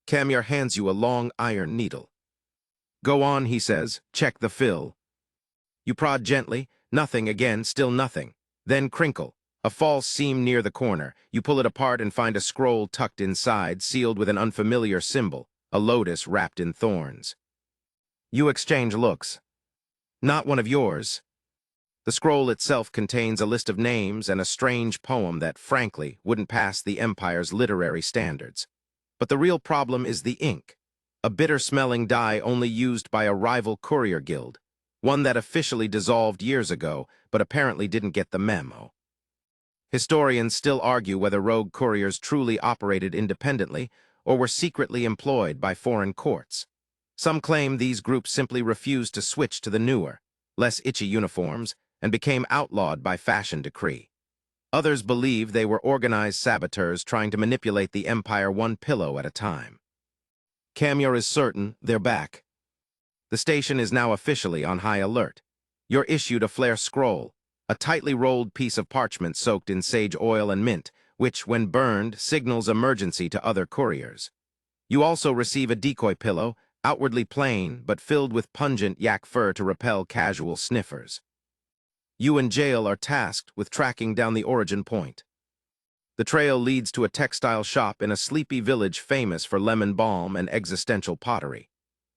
Kamyar hands you a long iron needle. Go on, he says, check the fill. You prod gently, nothing again, still nothing. Then crinkle, a false seam near the corner. You pull it apart and find a scroll tucked inside, sealed with an unfamiliar symbol, a lotus wrapped in thorns. You exchange looks. Not one of yours. The scroll itself contains a list of names and a strange poem that, frankly, wouldn't pass the Empire's literary standards. But the real problem is the ink, a bitter-smelling dye only used by a rival courier guild, one that officially dissolved years ago, but apparently didn't get the memo. Historians still argue whether rogue couriers truly operated independently or were secretly employed by foreign courts. Some claim these groups simply refused to switch to the newer, less itchy uniforms, and became outlawed by fashion decree. Others believe they were organized saboteurs trying to manipulate the Empire one pillow at a time. Kamyar is certain they're back. The station is now officially on high alert. You're issued a flare scroll, a tightly rolled piece of parchment soaked in sage oil and mint, which, when burned, signals emergency to other couriers. You also receive a decoy pillow, outwardly plain, but filled with pungent yak fur to repel casual sniffers. You and Jail are tasked with tracking down the origin point. The trail leads to a textile shop in a sleepy village famous for lemon balm and existential pottery.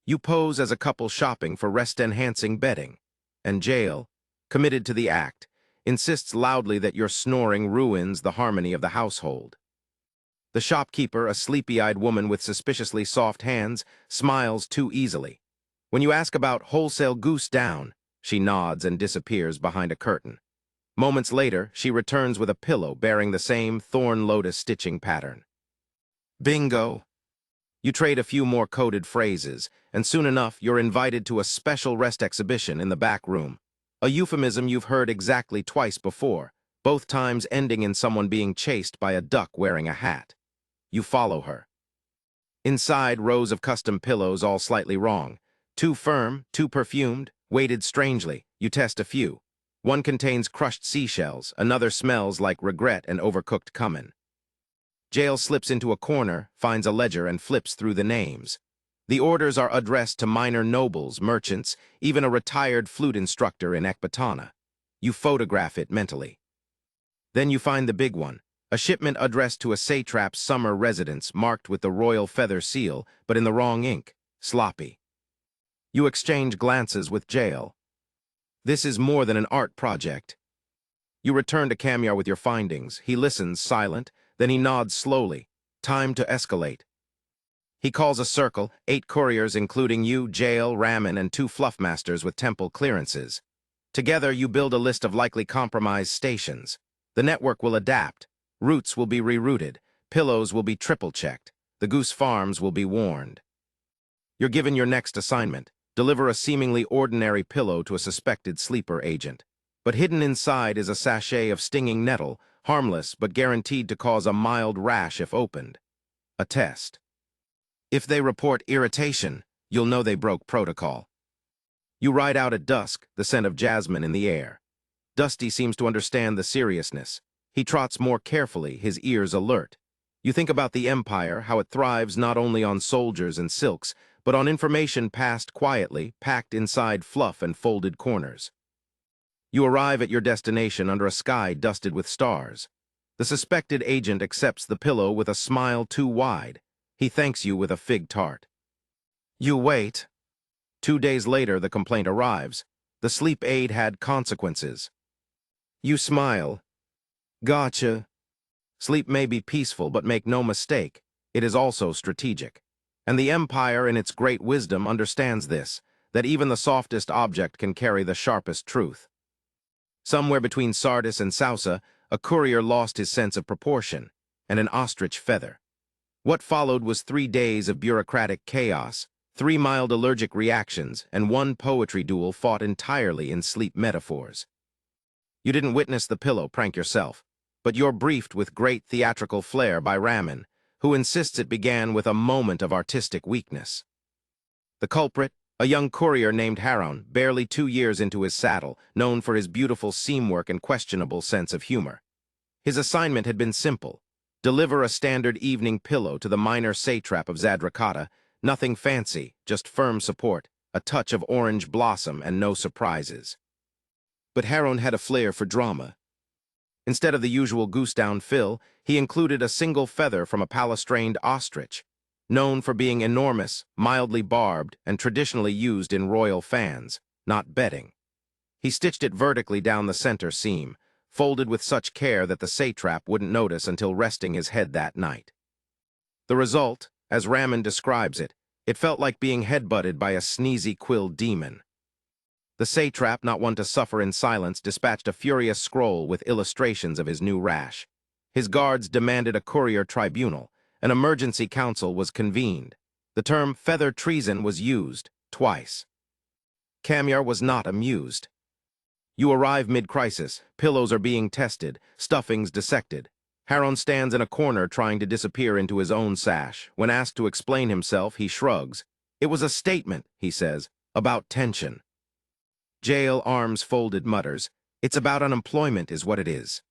You pose as a couple shopping for rest-enhancing bedding, and Jail, committed to the act, insists loudly that your snoring ruins the harmony of the household. The shopkeeper, a sleepy-eyed woman with suspiciously soft hands, smiles too easily. When you ask about wholesale goose down, she nods and disappears behind a curtain. Moments later, she returns with a pillow bearing the same thorn lotus stitching pattern. Bingo! You trade a few more coded phrases, and soon enough you're invited to a special rest exhibition in the back room. A euphemism you've heard exactly twice before, both times ending in someone being chased by a duck wearing a hat. You follow her. Inside, rows of custom pillows all slightly wrong. Too firm, too perfumed, weighted strangely. You test a few. One contains crushed seashells, another smells like regret and overcooked cumin. Jail slips into a corner, finds a ledger, and flips through the names. The orders are addressed to minor nobles, merchants, even a retired flute instructor in Ekbatana. You photograph it mentally. Then you find the big one, a shipment addressed to a satrap's summer residence marked with the royal feather seal, but in the wrong ink, sloppy. You exchange glances with Jail. This is more than an art project. You return to Kamyar with your findings. He listens, silent, then he nods slowly. Time to escalate. He calls a circle, 8 couriers including you, Jail, Raman, and 2 fluffmasters with temple clearances. Together you build a list of likely compromised stations. The network will adapt. Routes will be rerouted. Pillows will be triple-checked. The goose farms will be warned. You're given your next assignment. Deliver a seemingly ordinary pillow to a suspected sleeper agent. But hidden inside is a sachet of stinging nettle, harmless but guaranteed to cause a mild rash if opened. A test. If they report irritation, you'll know they broke protocol. You ride out at dusk, the scent of jasmine in the air. Dusty seems to understand the seriousness. He trots more carefully, his ears alert. You think about the Empire, how it thrives not only on soldiers and silks, but on information passed quietly, packed inside fluff and folded corners. You arrive at your destination under a sky dusted with stars. The suspected agent accepts the pillow with a smile too wide. He thanks you with a fig tart. You wait. 2 days later, the complaint arrives. The sleep aid had consequences. You smile. Gotcha. Sleep may be peaceful, but make no mistake, it is also strategic. And the Empire, in its great wisdom, understands this, that even the softest object can carry the sharpest truth. Somewhere between Sardis and Sousa, a courier lost his sense of proportion, and an ostrich feather. What followed was 3 days of bureaucratic chaos, 3 mild allergic reactions, and 1 poetry duel fought entirely in sleep metaphors. You didn't witness the pillow prank yourself, but you're briefed with great theatrical flair by Raman, who insists it began with a moment of artistic weakness. The culprit, a young courier named Haron, barely 2 years into his saddle, known for his beautiful seamwork and questionable sense of humor. His assignment had been simple: deliver a standard evening pillow to the minor satrap of Zadrakata, nothing fancy, just firm support, a touch of orange blossom, and no surprises. But Haron had a flair for drama. Instead of the usual goose-down fill, he included a single feather from a palestraned ostrich, known for being enormous, mildly barbed, and traditionally used in royal fans, not bedding. He stitched it vertically down the center seam, folded with such care that the satrap wouldn't notice until resting his head that night. The result, as Raman describes it, it felt like being headbutted by a sneezy-quilled demon. The satrap, not one to suffer in silence, dispatched a furious scroll with illustrations of his new rash. His guards demanded a courier tribunal. An emergency council was convened. The term feather treason was used, twice. Kamyar was not amused. You arrive mid-crisis, pillows are being tested, stuffings dissected. Haron stands in a corner trying to disappear into his own sash. When asked to explain himself, he shrugs. It was a statement, he says, about tension. Jail, arms folded, mutters. It's about unemployment is what it is.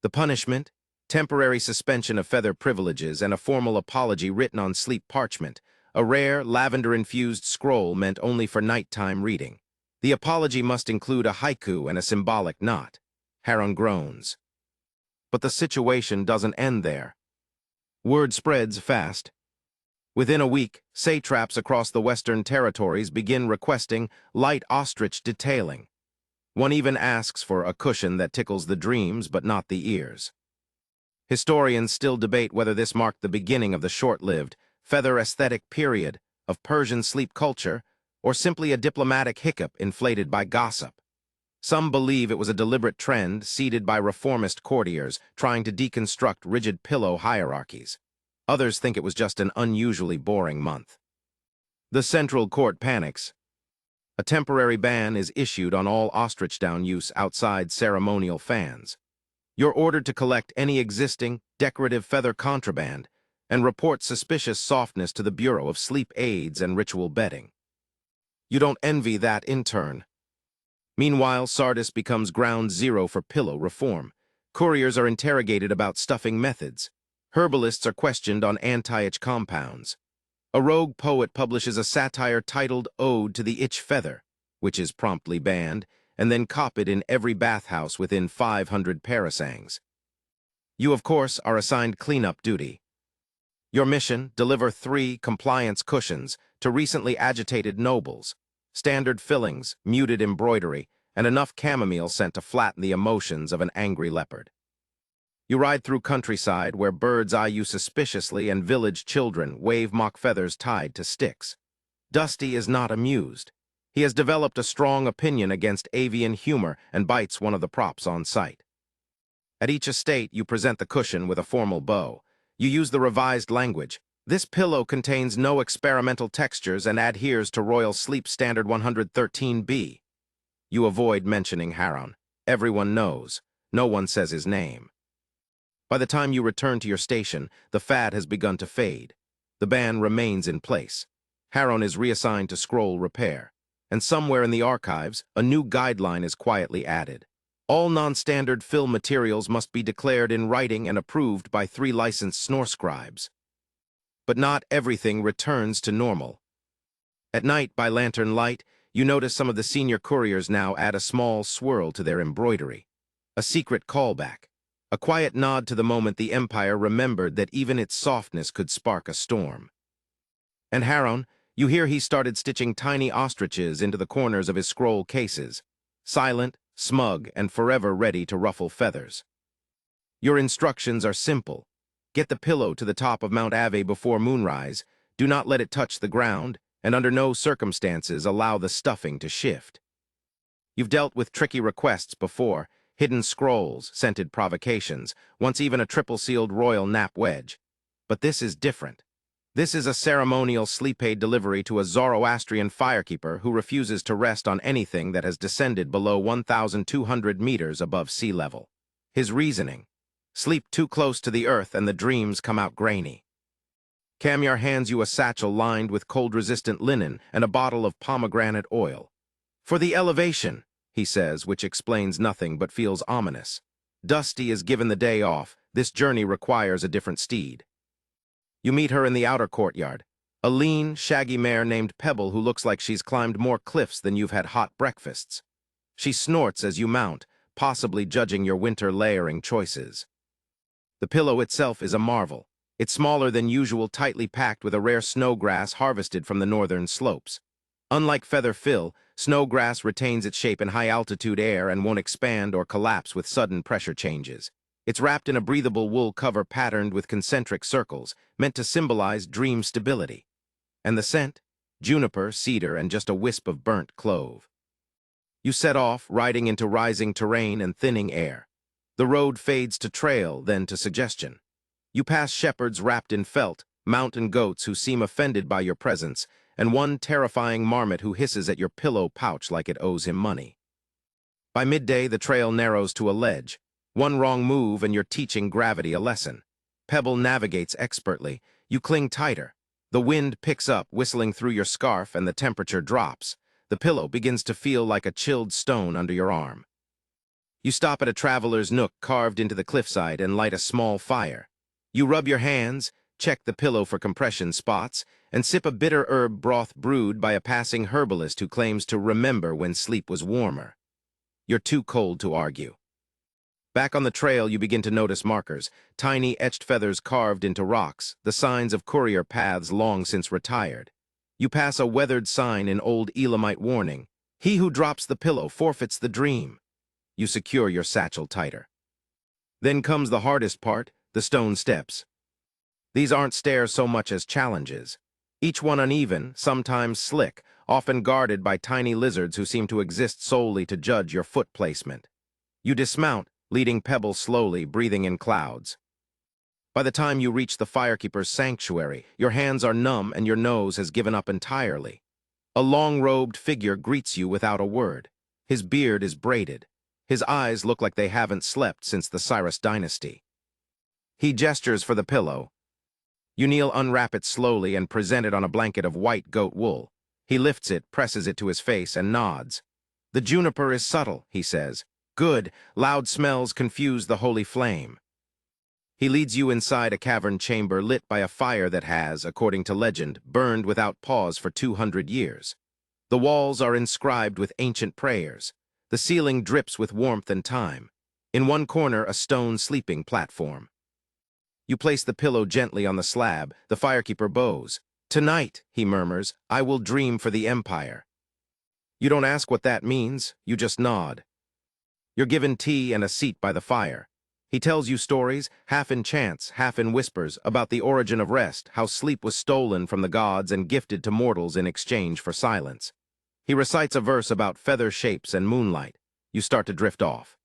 The punishment? Temporary suspension of feather privileges and a formal apology written on sleep parchment. A rare, lavender-infused scroll meant only for nighttime reading. The apology must include a haiku and a symbolic knot. Haron groans. But the situation doesn't end there. Word spreads fast. Within a week, satraps across the Western territories begin requesting light ostrich detailing. One even asks for a cushion that tickles the dreams but not the ears. Historians still debate whether this marked the beginning of the short-lived, feather aesthetic period of Persian sleep culture, or simply a diplomatic hiccup inflated by gossip. Some believe it was a deliberate trend seeded by reformist courtiers trying to deconstruct rigid pillow hierarchies. Others think it was just an unusually boring month. The central court panics. A temporary ban is issued on all ostrich down use outside ceremonial fans. You're ordered to collect any existing, decorative feather contraband and report suspicious softness to the Bureau of Sleep Aids and Ritual Bedding. You don't envy that intern. Meanwhile, Sardis becomes ground zero for pillow reform. Couriers are interrogated about stuffing methods. Herbalists are questioned on anti-itch compounds. A rogue poet publishes a satire titled Ode to the Itch Feather, which is promptly banned, and then copied in every bathhouse within 500 parasangs. You, of course, are assigned cleanup duty. Your mission, deliver 3 compliance cushions to recently agitated nobles. Standard fillings, muted embroidery, and enough chamomile scent to flatten the emotions of an angry leopard. You ride through countryside where birds eye you suspiciously and village children wave mock feathers tied to sticks. Dusty is not amused. He has developed a strong opinion against avian humor and bites one of the props on site. At each estate, you present the cushion with a formal bow. You use the revised language. This pillow contains no experimental textures and adheres to Royal Sleep Standard 113B. You avoid mentioning Haron. Everyone knows. No one says his name. By the time you return to your station, the fad has begun to fade. The ban remains in place. Haron is reassigned to scroll repair. And somewhere in the archives, a new guideline is quietly added. All non-standard fill materials must be declared in writing and approved by 3 licensed snore scribes. But not everything returns to normal. At night, by lantern light, you notice some of the senior couriers now add a small swirl to their embroidery. A secret callback. A quiet nod to the moment the Empire remembered that even its softness could spark a storm. And Haron, You hear he started stitching tiny ostriches into the corners of his scroll cases, silent, smug, and forever ready to ruffle feathers. Your instructions are simple. Get the pillow to the top of Mount Ave before moonrise, do not let it touch the ground, and under no circumstances allow the stuffing to shift. You've dealt with tricky requests before, hidden scrolls, scented provocations, once even a triple-sealed royal nap wedge. But this is different. This is a ceremonial sleep-aid delivery to a Zoroastrian firekeeper who refuses to rest on anything that has descended below 1,200 meters above sea level. His reasoning: sleep too close to the earth and the dreams come out grainy. Kamyar hands you a satchel lined with cold-resistant linen and a bottle of pomegranate oil. "For the elevation," he says, which explains nothing but feels ominous. Dusty is given the day off. This journey requires a different steed. You meet her in the outer courtyard, a lean, shaggy mare named Pebble who looks like she's climbed more cliffs than you've had hot breakfasts. She snorts as you mount, possibly judging your winter layering choices. The pillow itself is a marvel. It's smaller than usual, tightly packed with a rare snowgrass harvested from the northern slopes. Unlike feather fill, snowgrass retains its shape in high-altitude air and won't expand or collapse with sudden pressure changes. It's wrapped in a breathable wool cover patterned with concentric circles, meant to symbolize dream stability. And the scent? Juniper, cedar, and just a wisp of burnt clove. You set off, riding into rising terrain and thinning air. The road fades to trail, then to suggestion. You pass shepherds wrapped in felt, mountain goats who seem offended by your presence, and one terrifying marmot who hisses at your pillow pouch like it owes him money. By midday, the trail narrows to a ledge. One wrong move and you're teaching gravity a lesson. Pebble navigates expertly. You cling tighter. The wind picks up, whistling through your scarf, and the temperature drops. The pillow begins to feel like a chilled stone under your arm. You stop at a traveler's nook carved into the cliffside and light a small fire. You rub your hands, check the pillow for compression spots, and sip a bitter herb broth brewed by a passing herbalist who claims to remember when sleep was warmer. You're too cold to argue. Back on the trail, you begin to notice markers, tiny etched feathers carved into rocks, the signs of courier paths long since retired. You pass a weathered sign in old Elamite warning: "He who drops the pillow forfeits the dream." You secure your satchel tighter. Then comes the hardest part, the stone steps. These aren't stairs so much as challenges. Each one uneven, sometimes slick, often guarded by tiny lizards who seem to exist solely to judge your foot placement. You dismount, leading Pebble slowly, breathing in clouds. By the time you reach the firekeeper's sanctuary, your hands are numb and your nose has given up entirely. A long-robed figure greets you without a word. His beard is braided. His eyes look like they haven't slept since the Cyrus dynasty. He gestures for the pillow. You kneel, unwrap it slowly, and present it on a blanket of white goat wool. He lifts it, presses it to his face, and nods. "The juniper is subtle," he says. "Good, loud smells confuse the holy flame." He leads you inside a cavern chamber lit by a fire that has, according to legend, burned without pause for 200 years. The walls are inscribed with ancient prayers. The ceiling drips with warmth and time. In one corner, a stone sleeping platform. You place the pillow gently on the slab. The firekeeper bows. "Tonight," he murmurs, "I will dream for the Empire." You don't ask what that means, you just nod. You're given tea and a seat by the fire. He tells you stories, half in chants, half in whispers, about the origin of rest, how sleep was stolen from the gods and gifted to mortals in exchange for silence. He recites a verse about feather shapes and moonlight. You start to drift off.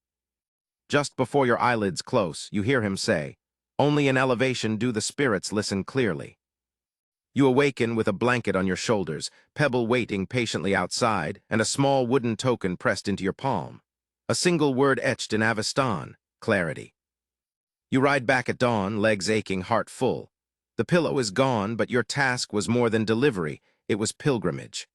Just before your eyelids close, you hear him say, "Only in elevation do the spirits listen clearly." You awaken with a blanket on your shoulders, Pebble waiting patiently outside, and a small wooden token pressed into your palm. A single word etched in Avestan: clarity. You ride back at dawn, legs aching, heart full. The pillow is gone, but your task was more than delivery, it was pilgrimage.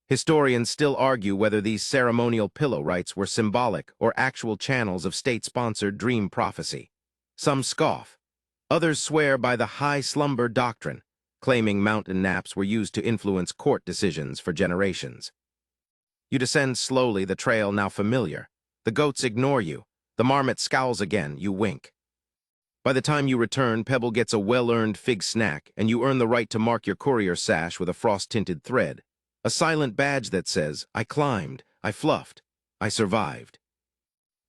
Historians still argue whether these ceremonial pillow rites were symbolic or actual channels of state-sponsored dream prophecy. Some scoff. Others swear by the high slumber doctrine, claiming mountain naps were used to influence court decisions for generations. You descend slowly, the trail now familiar. The goats ignore you. The marmot scowls again, you wink. By the time you return, Pebble gets a well-earned fig snack, and you earn the right to mark your courier sash with a frost-tinted thread. A silent badge that says, I climbed, I fluffed, I survived.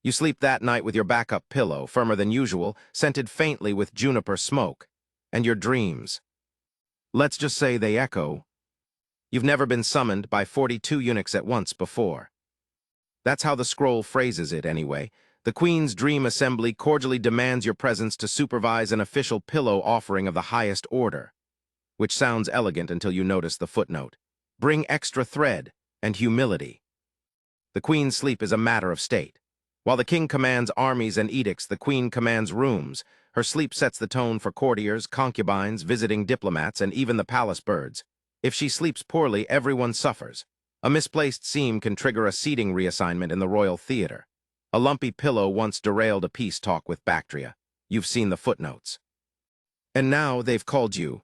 You sleep that night with your backup pillow, firmer than usual, scented faintly with juniper smoke. And your dreams. Let's just say they echo. You've never been summoned by 42 eunuchs at once before. That's how the scroll phrases it, anyway. The Queen's Dream Assembly cordially demands your presence to supervise an official pillow offering of the highest order. Which sounds elegant until you notice the footnote. Bring extra thread and humility. The Queen's sleep is a matter of state. While the King commands armies and edicts, the Queen commands rooms. Her sleep sets the tone for courtiers, concubines, visiting diplomats, and even the palace birds. If she sleeps poorly, everyone suffers. A misplaced seam can trigger a seating reassignment in the royal theater. A lumpy pillow once derailed a peace talk with Bactria. You've seen the footnotes. And now they've called you.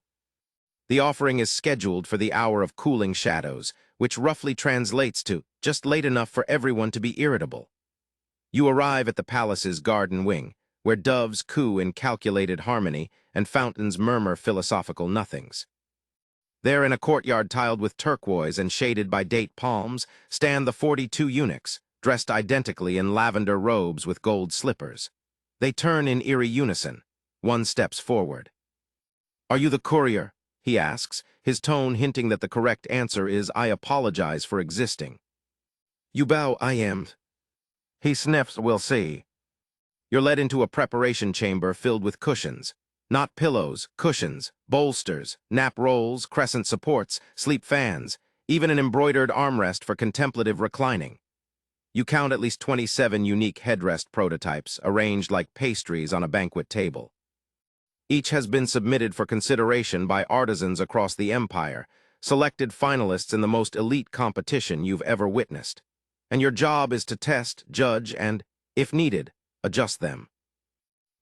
The offering is scheduled for the hour of cooling shadows, which roughly translates to just late enough for everyone to be irritable. You arrive at the palace's garden wing, where doves coo in calculated harmony and fountains murmur philosophical nothings. There, in a courtyard tiled with turquoise and shaded by date palms, stand the 42 eunuchs, dressed identically in lavender robes with gold slippers. They turn in eerie unison. One steps forward. Are you the courier? He asks, his tone hinting that the correct answer is, I apologize for existing. You bow, I am. He sniffs, we'll see. You're led into a preparation chamber filled with cushions. Not pillows, cushions, bolsters, nap rolls, crescent supports, sleep fans, even an embroidered armrest for contemplative reclining. You count at least 27 unique headrest prototypes, arranged like pastries on a banquet table. Each has been submitted for consideration by artisans across the empire, selected finalists in the most elite competition you've ever witnessed. And your job is to test, judge, and, if needed, adjust them.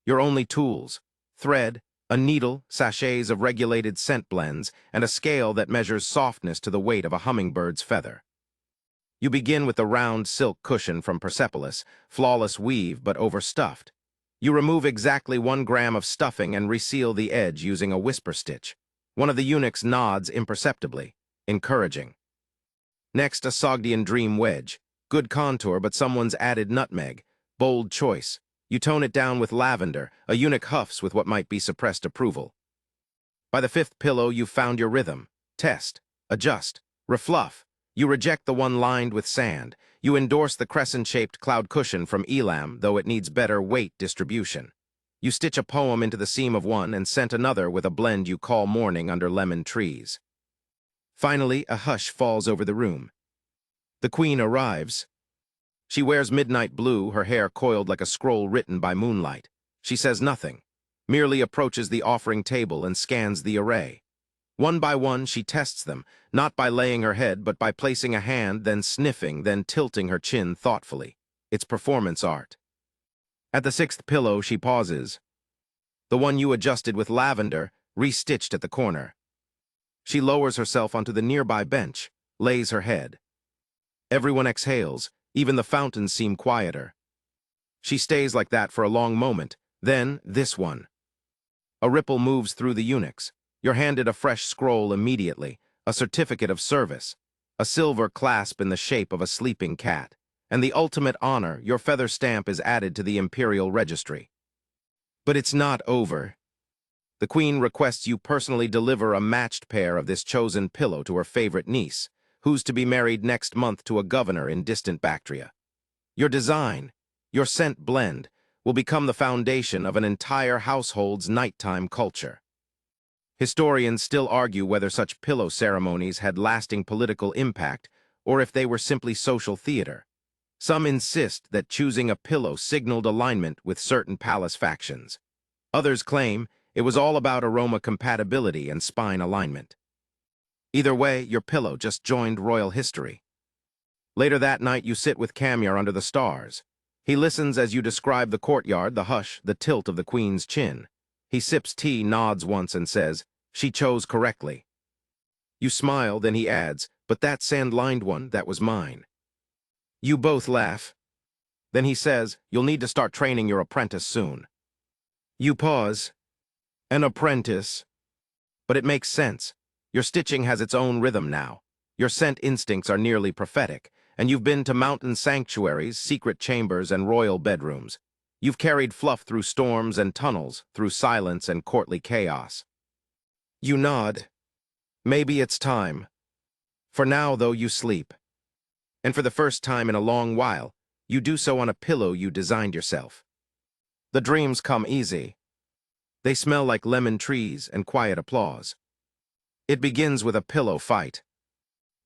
Your only tools: thread, a needle, sachets of regulated scent blends, and a scale that measures softness to the weight of a hummingbird's feather. You begin with the round silk cushion from Persepolis, flawless weave but overstuffed. You remove exactly 1 gram of stuffing and reseal the edge using a whisper stitch. One of the eunuchs nods imperceptibly, encouraging. Next, a Sogdian dream wedge. Good contour, but someone's added nutmeg. Bold choice. You tone it down with lavender. A eunuch huffs with what might be suppressed approval. By the 5th pillow, you've found your rhythm. Test, adjust, refluff. You reject the one lined with sand. You endorse the crescent-shaped cloud cushion from Elam, though it needs better weight distribution. You stitch a poem into the seam of one and scent another with a blend you call morning under lemon trees. Finally, a hush falls over the room. The Queen arrives. She wears midnight blue, her hair coiled like a scroll written by moonlight. She says nothing, merely approaches the offering table and scans the array. One by one, she tests them, not by laying her head, but by placing a hand, then sniffing, then tilting her chin thoughtfully. It's performance art. At the 6th pillow, she pauses. The one you adjusted with lavender, restitched at the corner. She lowers herself onto the nearby bench, lays her head. Everyone exhales, even the fountains seem quieter. She stays like that for a long moment, then this one. A ripple moves through the eunuchs. You're handed a fresh scroll immediately, a certificate of service, a silver clasp in the shape of a sleeping cat, and the ultimate honor, your feather stamp is added to the imperial registry. But it's not over. The Queen requests you personally deliver a matched pair of this chosen pillow to her favorite niece, who's to be married next month to a governor in distant Bactria. Your design, your scent blend, will become the foundation of an entire household's nighttime culture. Historians still argue whether such pillow ceremonies had lasting political impact or if they were simply social theater. Some insist that choosing a pillow signaled alignment with certain palace factions. Others claim it was all about aroma compatibility and spine alignment. Either way, your pillow just joined royal history. Later that night, you sit with Camure under the stars. He listens as you describe the courtyard, the hush, the tilt of the Queen's chin. He sips tea, nods once, and says, "She chose correctly." You smile, then he adds, "But that sand-lined one, that was mine." You both laugh. Then he says, "You'll need to start training your apprentice soon." You pause. An apprentice. But it makes sense. Your stitching has its own rhythm now. Your scent instincts are nearly prophetic, and you've been to mountain sanctuaries, secret chambers, and royal bedrooms. You've carried fluff through storms and tunnels, through silence and courtly chaos. You nod. Maybe it's time. For now, though, you sleep. And for the first time in a long while, you do so on a pillow you designed yourself. The dreams come easy. They smell like lemon trees and quiet applause. It begins with a pillow fight.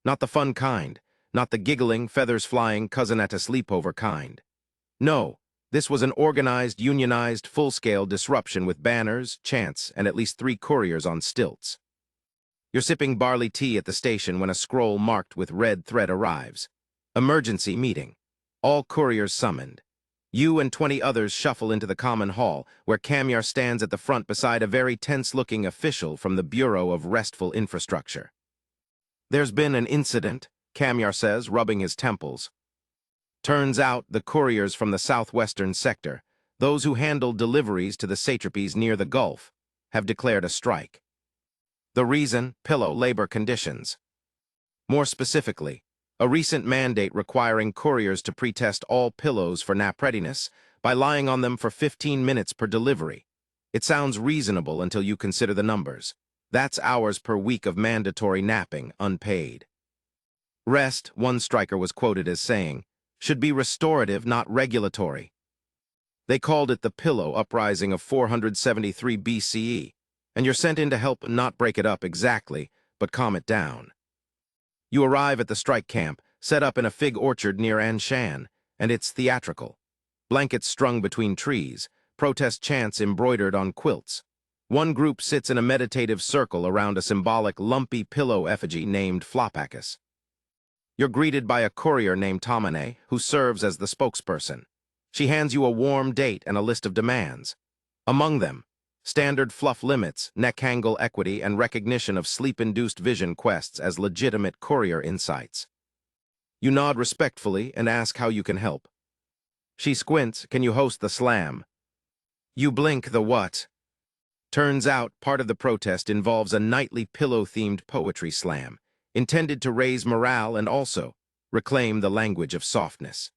Not the fun kind, not the giggling, feathers flying, cousin at a sleepover kind. No, this was an organized, unionized, full-scale disruption with banners, chants, and at least 3 couriers on stilts. You're sipping barley tea at the station when a scroll marked with red thread arrives. Emergency meeting. All couriers summoned. You and 20 others shuffle into the common hall, where Kamyar stands at the front beside a very tense-looking official from the Bureau of Restful Infrastructure. There's been an incident, Kamyar says, rubbing his temples. Turns out the couriers from the southwestern sector, those who handle deliveries to the satrapies near the Gulf, have declared a strike. The reason, pillow labor conditions. More specifically, a recent mandate requiring couriers to pre-test all pillows for nap readiness by lying on them for 15 minutes per delivery. It sounds reasonable until you consider the numbers. That's hours per week of mandatory napping, unpaid. Rest, one striker was quoted as saying, should be restorative, not regulatory. They called it the pillow uprising of 473 BCE, and you're sent in to help not break it up exactly, but calm it down. You arrive at the strike camp, set up in a fig orchard near Anshan, and it's theatrical. Blankets strung between trees, protest chants embroidered on quilts. One group sits in a meditative circle around a symbolic lumpy pillow effigy named Flopakis. You're greeted by a courier named Tamane, who serves as the spokesperson. She hands you a warm date and a list of demands. Among them, standard fluff limits, neck angle equity, and recognition of sleep-induced vision quests as legitimate courier insights. You nod respectfully and ask how you can help. She squints, can you host the slam? You blink, the what? Turns out, part of the protest involves a nightly pillow-themed poetry slam, intended to raise morale and also reclaim the language of softness.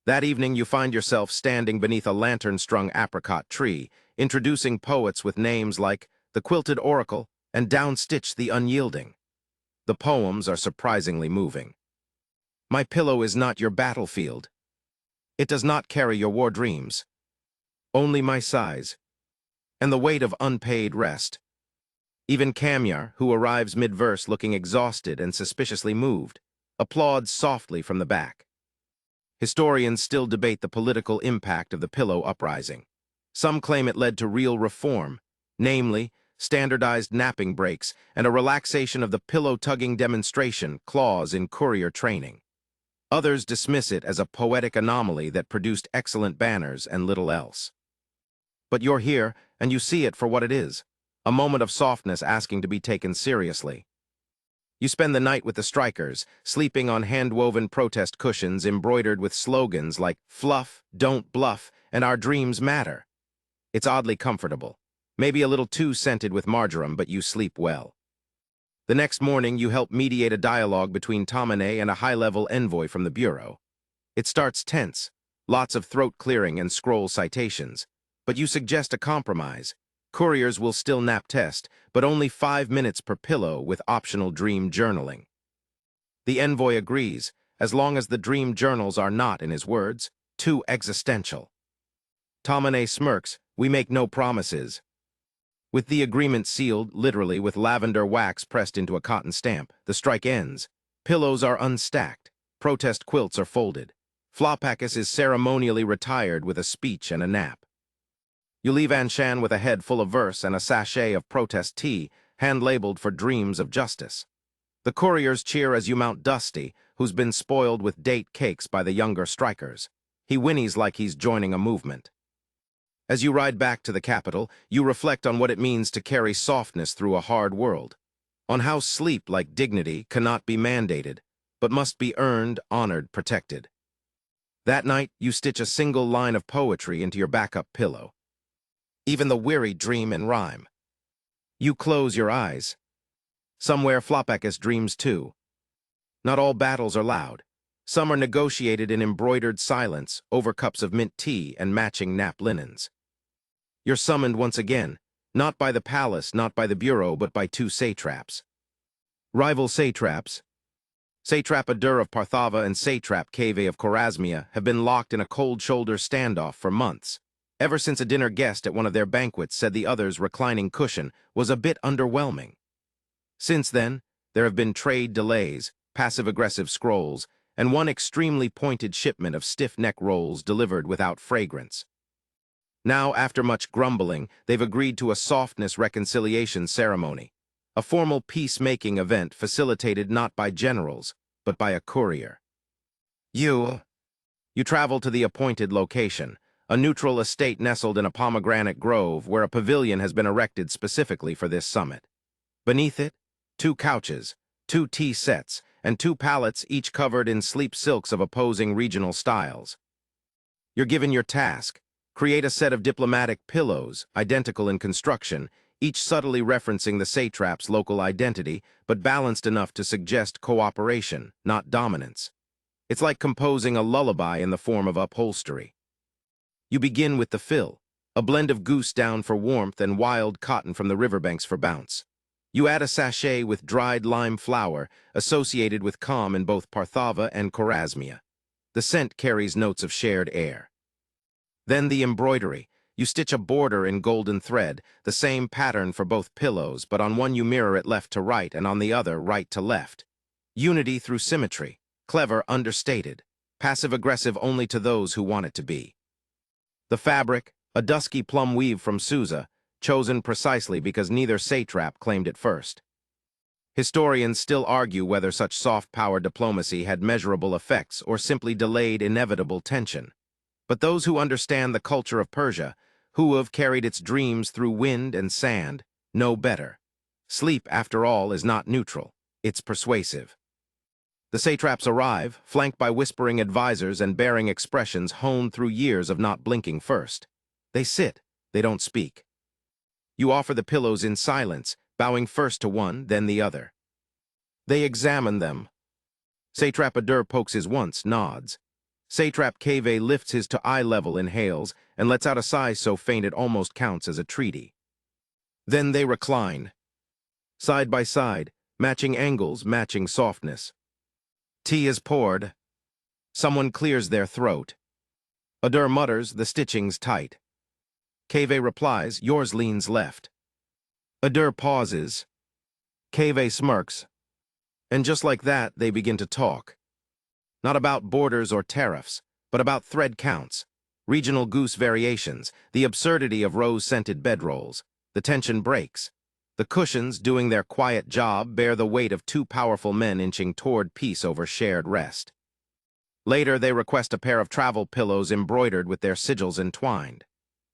That evening, you find yourself standing beneath a lantern-strung apricot tree, introducing poets with names like The Quilted Oracle and Downstitch the Unyielding. The poems are surprisingly moving. My pillow is not your battlefield. It does not carry your war dreams. Only my sighs, and the weight of unpaid rest. Even Kamyar, who arrives mid-verse looking exhausted and suspiciously moved, applauds softly from the back. Historians still debate the political impact of the pillow uprising. Some claim it led to real reform, namely, standardized napping breaks and a relaxation of the pillow-tugging demonstration clause in courier training. Others dismiss it as a poetic anomaly that produced excellent banners and little else. But you're here, and you see it for what it is, a moment of softness asking to be taken seriously. You spend the night with the strikers, sleeping on hand-woven protest cushions embroidered with slogans like "Fluff, Don't Bluff," and "Our Dreams Matter." It's oddly comfortable, maybe a little too scented with marjoram, but you sleep well. The next morning, you help mediate a dialogue between Tamane and a high-level envoy from the Bureau. It starts tense, lots of throat-clearing and scroll citations, but you suggest a compromise. Couriers will still nap test, but only 5 minutes per pillow with optional dream journaling. The envoy agrees, as long as the dream journals are not, in his words, too existential. Tamane smirks, we make no promises. With the agreement sealed, literally with lavender wax pressed into a cotton stamp, the strike ends. Pillows are unstacked. Protest quilts are folded. Flopakis is ceremonially retired with a speech and a nap. You leave Anshan with a head full of verse and a sachet of protest tea, hand-labeled for dreams of justice. The couriers cheer as you mount Dusty, who's been spoiled with date cakes by the younger strikers. He whinnies like he's joining a movement. As you ride back to the capital, you reflect on what it means to carry softness through a hard world, on how sleep, like dignity, cannot be mandated, but must be earned, honored, protected. That night, you stitch a single line of poetry into your backup pillow. Even the weary dream in rhyme. You close your eyes. Somewhere Flopacus dreams too. Not all battles are loud. Some are negotiated in embroidered silence over cups of mint tea and matching nap linens. You're summoned once again, not by the palace, not by the bureau, but by two satraps. Rival satraps, Satrap Adur of Parthava and Satrap Cave of Chorasmia, have been locked in a cold-shoulder standoff for months, ever since a dinner guest at one of their banquets said the other's reclining cushion was a bit underwhelming. Since then, there have been trade delays, passive-aggressive scrolls, and one extremely pointed shipment of stiff neck rolls delivered without fragrance. Now, after much grumbling, they've agreed to a softness reconciliation ceremony, a formal peacemaking event facilitated not by generals, but by a courier. You travel to the appointed location, a neutral estate nestled in a pomegranate grove where a pavilion has been erected specifically for this summit. Beneath it, 2 couches, 2 tea sets, and 2 pallets each covered in sleep silks of opposing regional styles. You're given your task: create a set of diplomatic pillows, identical in construction, each subtly referencing the satrap's local identity, but balanced enough to suggest cooperation, not dominance. It's like composing a lullaby in the form of upholstery. You begin with the fill, a blend of goose down for warmth and wild cotton from the riverbanks for bounce. You add a sachet with dried lime flower, associated with calm in both Parthava and Chorasmia. The scent carries notes of shared air. Then the embroidery. You stitch a border in golden thread, the same pattern for both pillows, but on one you mirror it left to right and on the other right to left. Unity through symmetry, clever, understated, passive-aggressive only to those who want it to be. The fabric, a dusky plum weave from Susa, chosen precisely because neither satrap claimed it first. Historians still argue whether such soft power diplomacy had measurable effects or simply delayed inevitable tension. But those who understand the culture of Persia, who have carried its dreams through wind and sand, know better. Sleep, after all, is not neutral. It's persuasive. The satraps arrive, flanked by whispering advisors and bearing expressions honed through years of not blinking first. They sit, they don't speak. You offer the pillows in silence, bowing first to one, then the other. They examine them. Satrap Adur pokes his once, nods. Satrap Cave lifts his to eye level, inhales, and lets out a sigh so faint it almost counts as a treaty. Then they recline. Side by side, matching angles, matching softness. Tea is poured. Someone clears their throat. Adur mutters, the stitching's tight. Cave replies, yours leans left. Adur pauses. Cave smirks. And just like that, they begin to talk. Not about borders or tariffs, but about thread counts, regional goose variations, the absurdity of rose-scented bedrolls. The tension breaks. The cushions, doing their quiet job, bear the weight of 2 powerful men inching toward peace over shared rest. Later, they request a pair of travel pillows embroidered with their sigils entwined.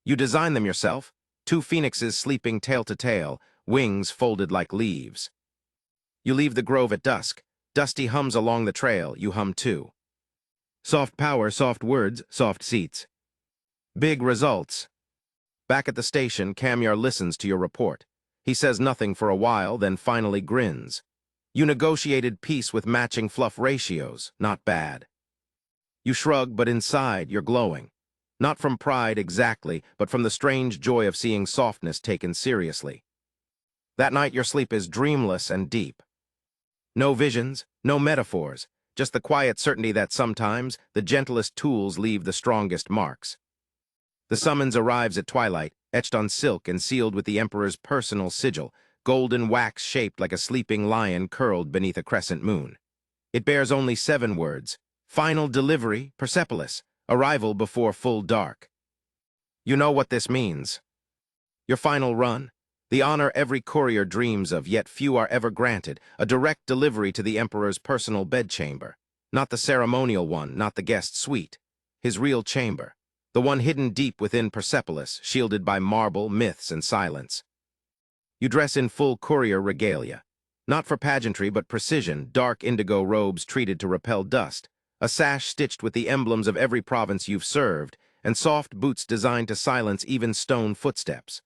You design them yourself, 2 phoenixes sleeping tail to tail, wings folded like leaves. You leave the grove at dusk. Dusty hums along the trail, you hum too. Soft power, soft words, soft seats. Big results. Back at the station, Kamyar listens to your report. He says nothing for a while, then finally grins. You negotiated peace with matching fluff ratios, not bad. You shrug, but inside you're glowing. Not from pride exactly, but from the strange joy of seeing softness taken seriously. That night your sleep is dreamless and deep. No visions, no metaphors, just the quiet certainty that sometimes the gentlest tools leave the strongest marks. The summons arrives at twilight, etched on silk and sealed with the emperor's personal sigil, golden wax shaped like a sleeping lion curled beneath a crescent moon. It bears only 7 words: final delivery, Persepolis, arrival before full dark. You know what this means. Your final run, the honor every courier dreams of, yet few are ever granted, a direct delivery to the emperor's personal bedchamber. Not the ceremonial one, not the guest suite. His real chamber. The one hidden deep within Persepolis, shielded by marble, myths, and silence. You dress in full courier regalia. Not for pageantry, but precision, dark indigo robes treated to repel dust, a sash stitched with the emblems of every province you've served, and soft boots designed to silence even stone footsteps.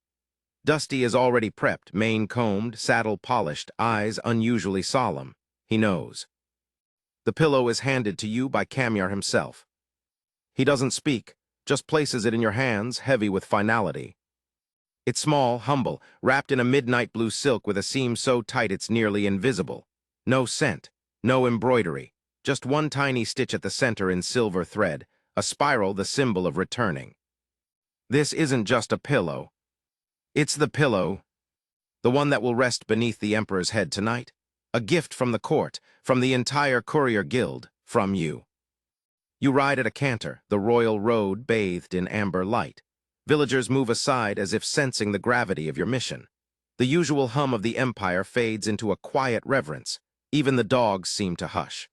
Dusty is already prepped, mane combed, saddle polished, eyes unusually solemn. He knows. The pillow is handed to you by Camyar himself. He doesn't speak, just places it in your hands, heavy with finality. It's small, humble, wrapped in a midnight blue silk with a seam so tight it's nearly invisible. No scent, no embroidery, just one tiny stitch at the center in silver thread, a spiral the symbol of returning. This isn't just a pillow. It's the pillow, the one that will rest beneath the Emperor's head tonight. A gift from the court, from the entire Courier Guild, from you. You ride at a canter, the royal road bathed in amber light. Villagers move aside as if sensing the gravity of your mission. The usual hum of the Empire fades into a quiet reverence. Even the dogs seem to hush.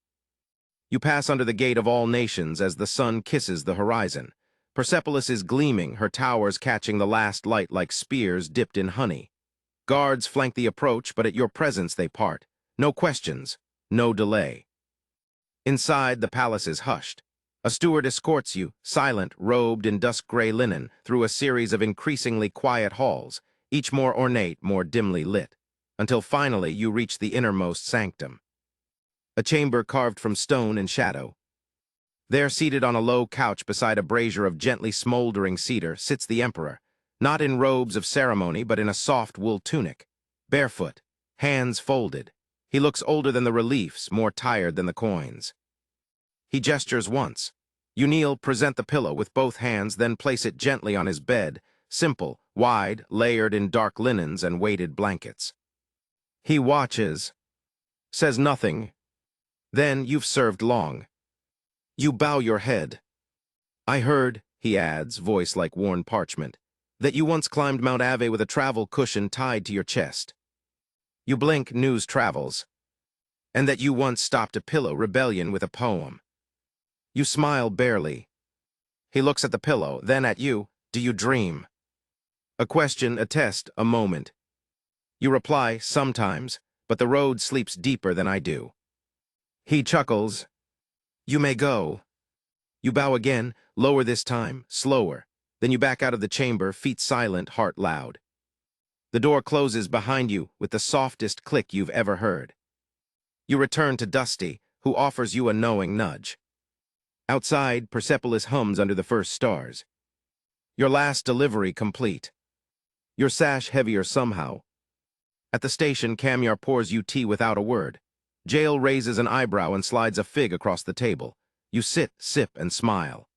You pass under the gate of all nations as the sun kisses the horizon. Persepolis is gleaming, her towers catching the last light like spears dipped in honey. Guards flank the approach, but at your presence they part. No questions, no delay. Inside, the palace is hushed. A steward escorts you, silent, robed in dusk-gray linen, through a series of increasingly quiet halls, each more ornate, more dimly lit, until finally you reach the innermost sanctum. A chamber carved from stone and shadow. There, seated on a low couch beside a brazier of gently smoldering cedar, sits the Emperor, not in robes of ceremony but in a soft wool tunic, barefoot, hands folded. He looks older than the reliefs, more tired than the coins. He gestures once. You kneel, present the pillow with both hands, then place it gently on his bed, simple, wide, layered in dark linens and weighted blankets. He watches, says nothing. Then you've served long. You bow your head. I heard, he adds, voice like worn parchment, that you once climbed Mount Ave with a travel cushion tied to your chest. You blink, news travels. And that you once stopped a pillow rebellion with a poem. You smile barely. He looks at the pillow, then at you. Do you dream? A question, a test, a moment. You reply, sometimes, but the road sleeps deeper than I do. He chuckles. You may go. You bow again, lower this time, slower. Then you back out of the chamber, feet silent, heart loud. The door closes behind you with the softest click you've ever heard. You return to Dusty, who offers you a knowing nudge. Outside, Persepolis hums under the first stars. Your last delivery complete. Your sash heavier somehow. At the station, Camyar pours you tea without a word. Jail raises an eyebrow and slides a fig across the table. You sit, sip, and smile.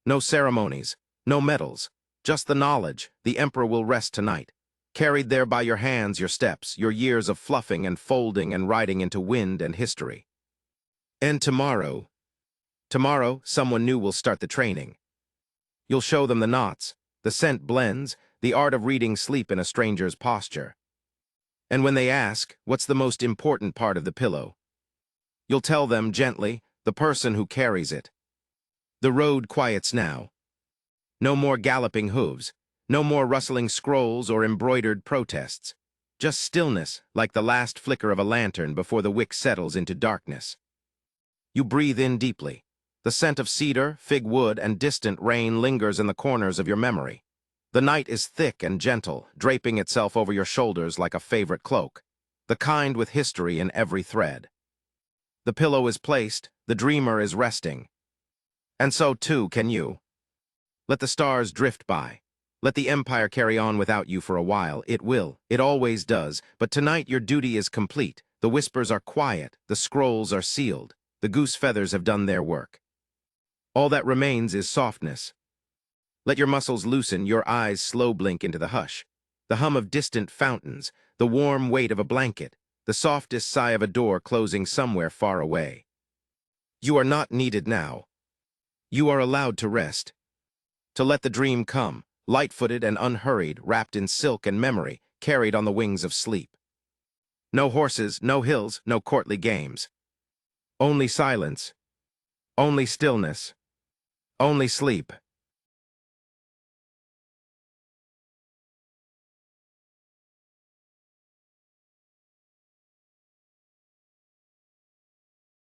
No ceremonies, no medals, just the knowledge the Emperor will rest tonight. Carried there by your hands, your steps, your years of fluffing and folding and riding into wind and history. And tomorrow, someone new will start the training. You'll show them the knots, the scent blends, the art of reading sleep in a stranger's posture. And when they ask, what's the most important part of the pillow? You'll tell them gently, the person who carries it. The road quiets now. No more galloping hooves, no more rustling scrolls or embroidered protests. Just stillness, like the last flicker of a lantern before the wick settles into darkness. You breathe in deeply. The scent of cedar, fig wood, and distant rain lingers in the corners of your memory. The night is thick and gentle, draping itself over your shoulders like a favorite cloak, the kind with history in every thread. The pillow is placed, the dreamer is resting. And so, too, can you. Let the stars drift by. Let the Empire carry on without you for a while. It will. It always does. But tonight your duty is complete. The whispers are quiet. The scrolls are sealed. The goose feathers have done their work. All that remains is softness. Let your muscles loosen, your eyes slow blink into the hush. The hum of distant fountains, the warm weight of a blanket, the softest sigh of a door closing somewhere far away. You are not needed now. You are allowed to rest. To let the dream come, light-footed and unhurried, wrapped in silk and memory, carried on the wings of sleep. No horses, no hills, no courtly games. Only silence. Only stillness. Only sleep.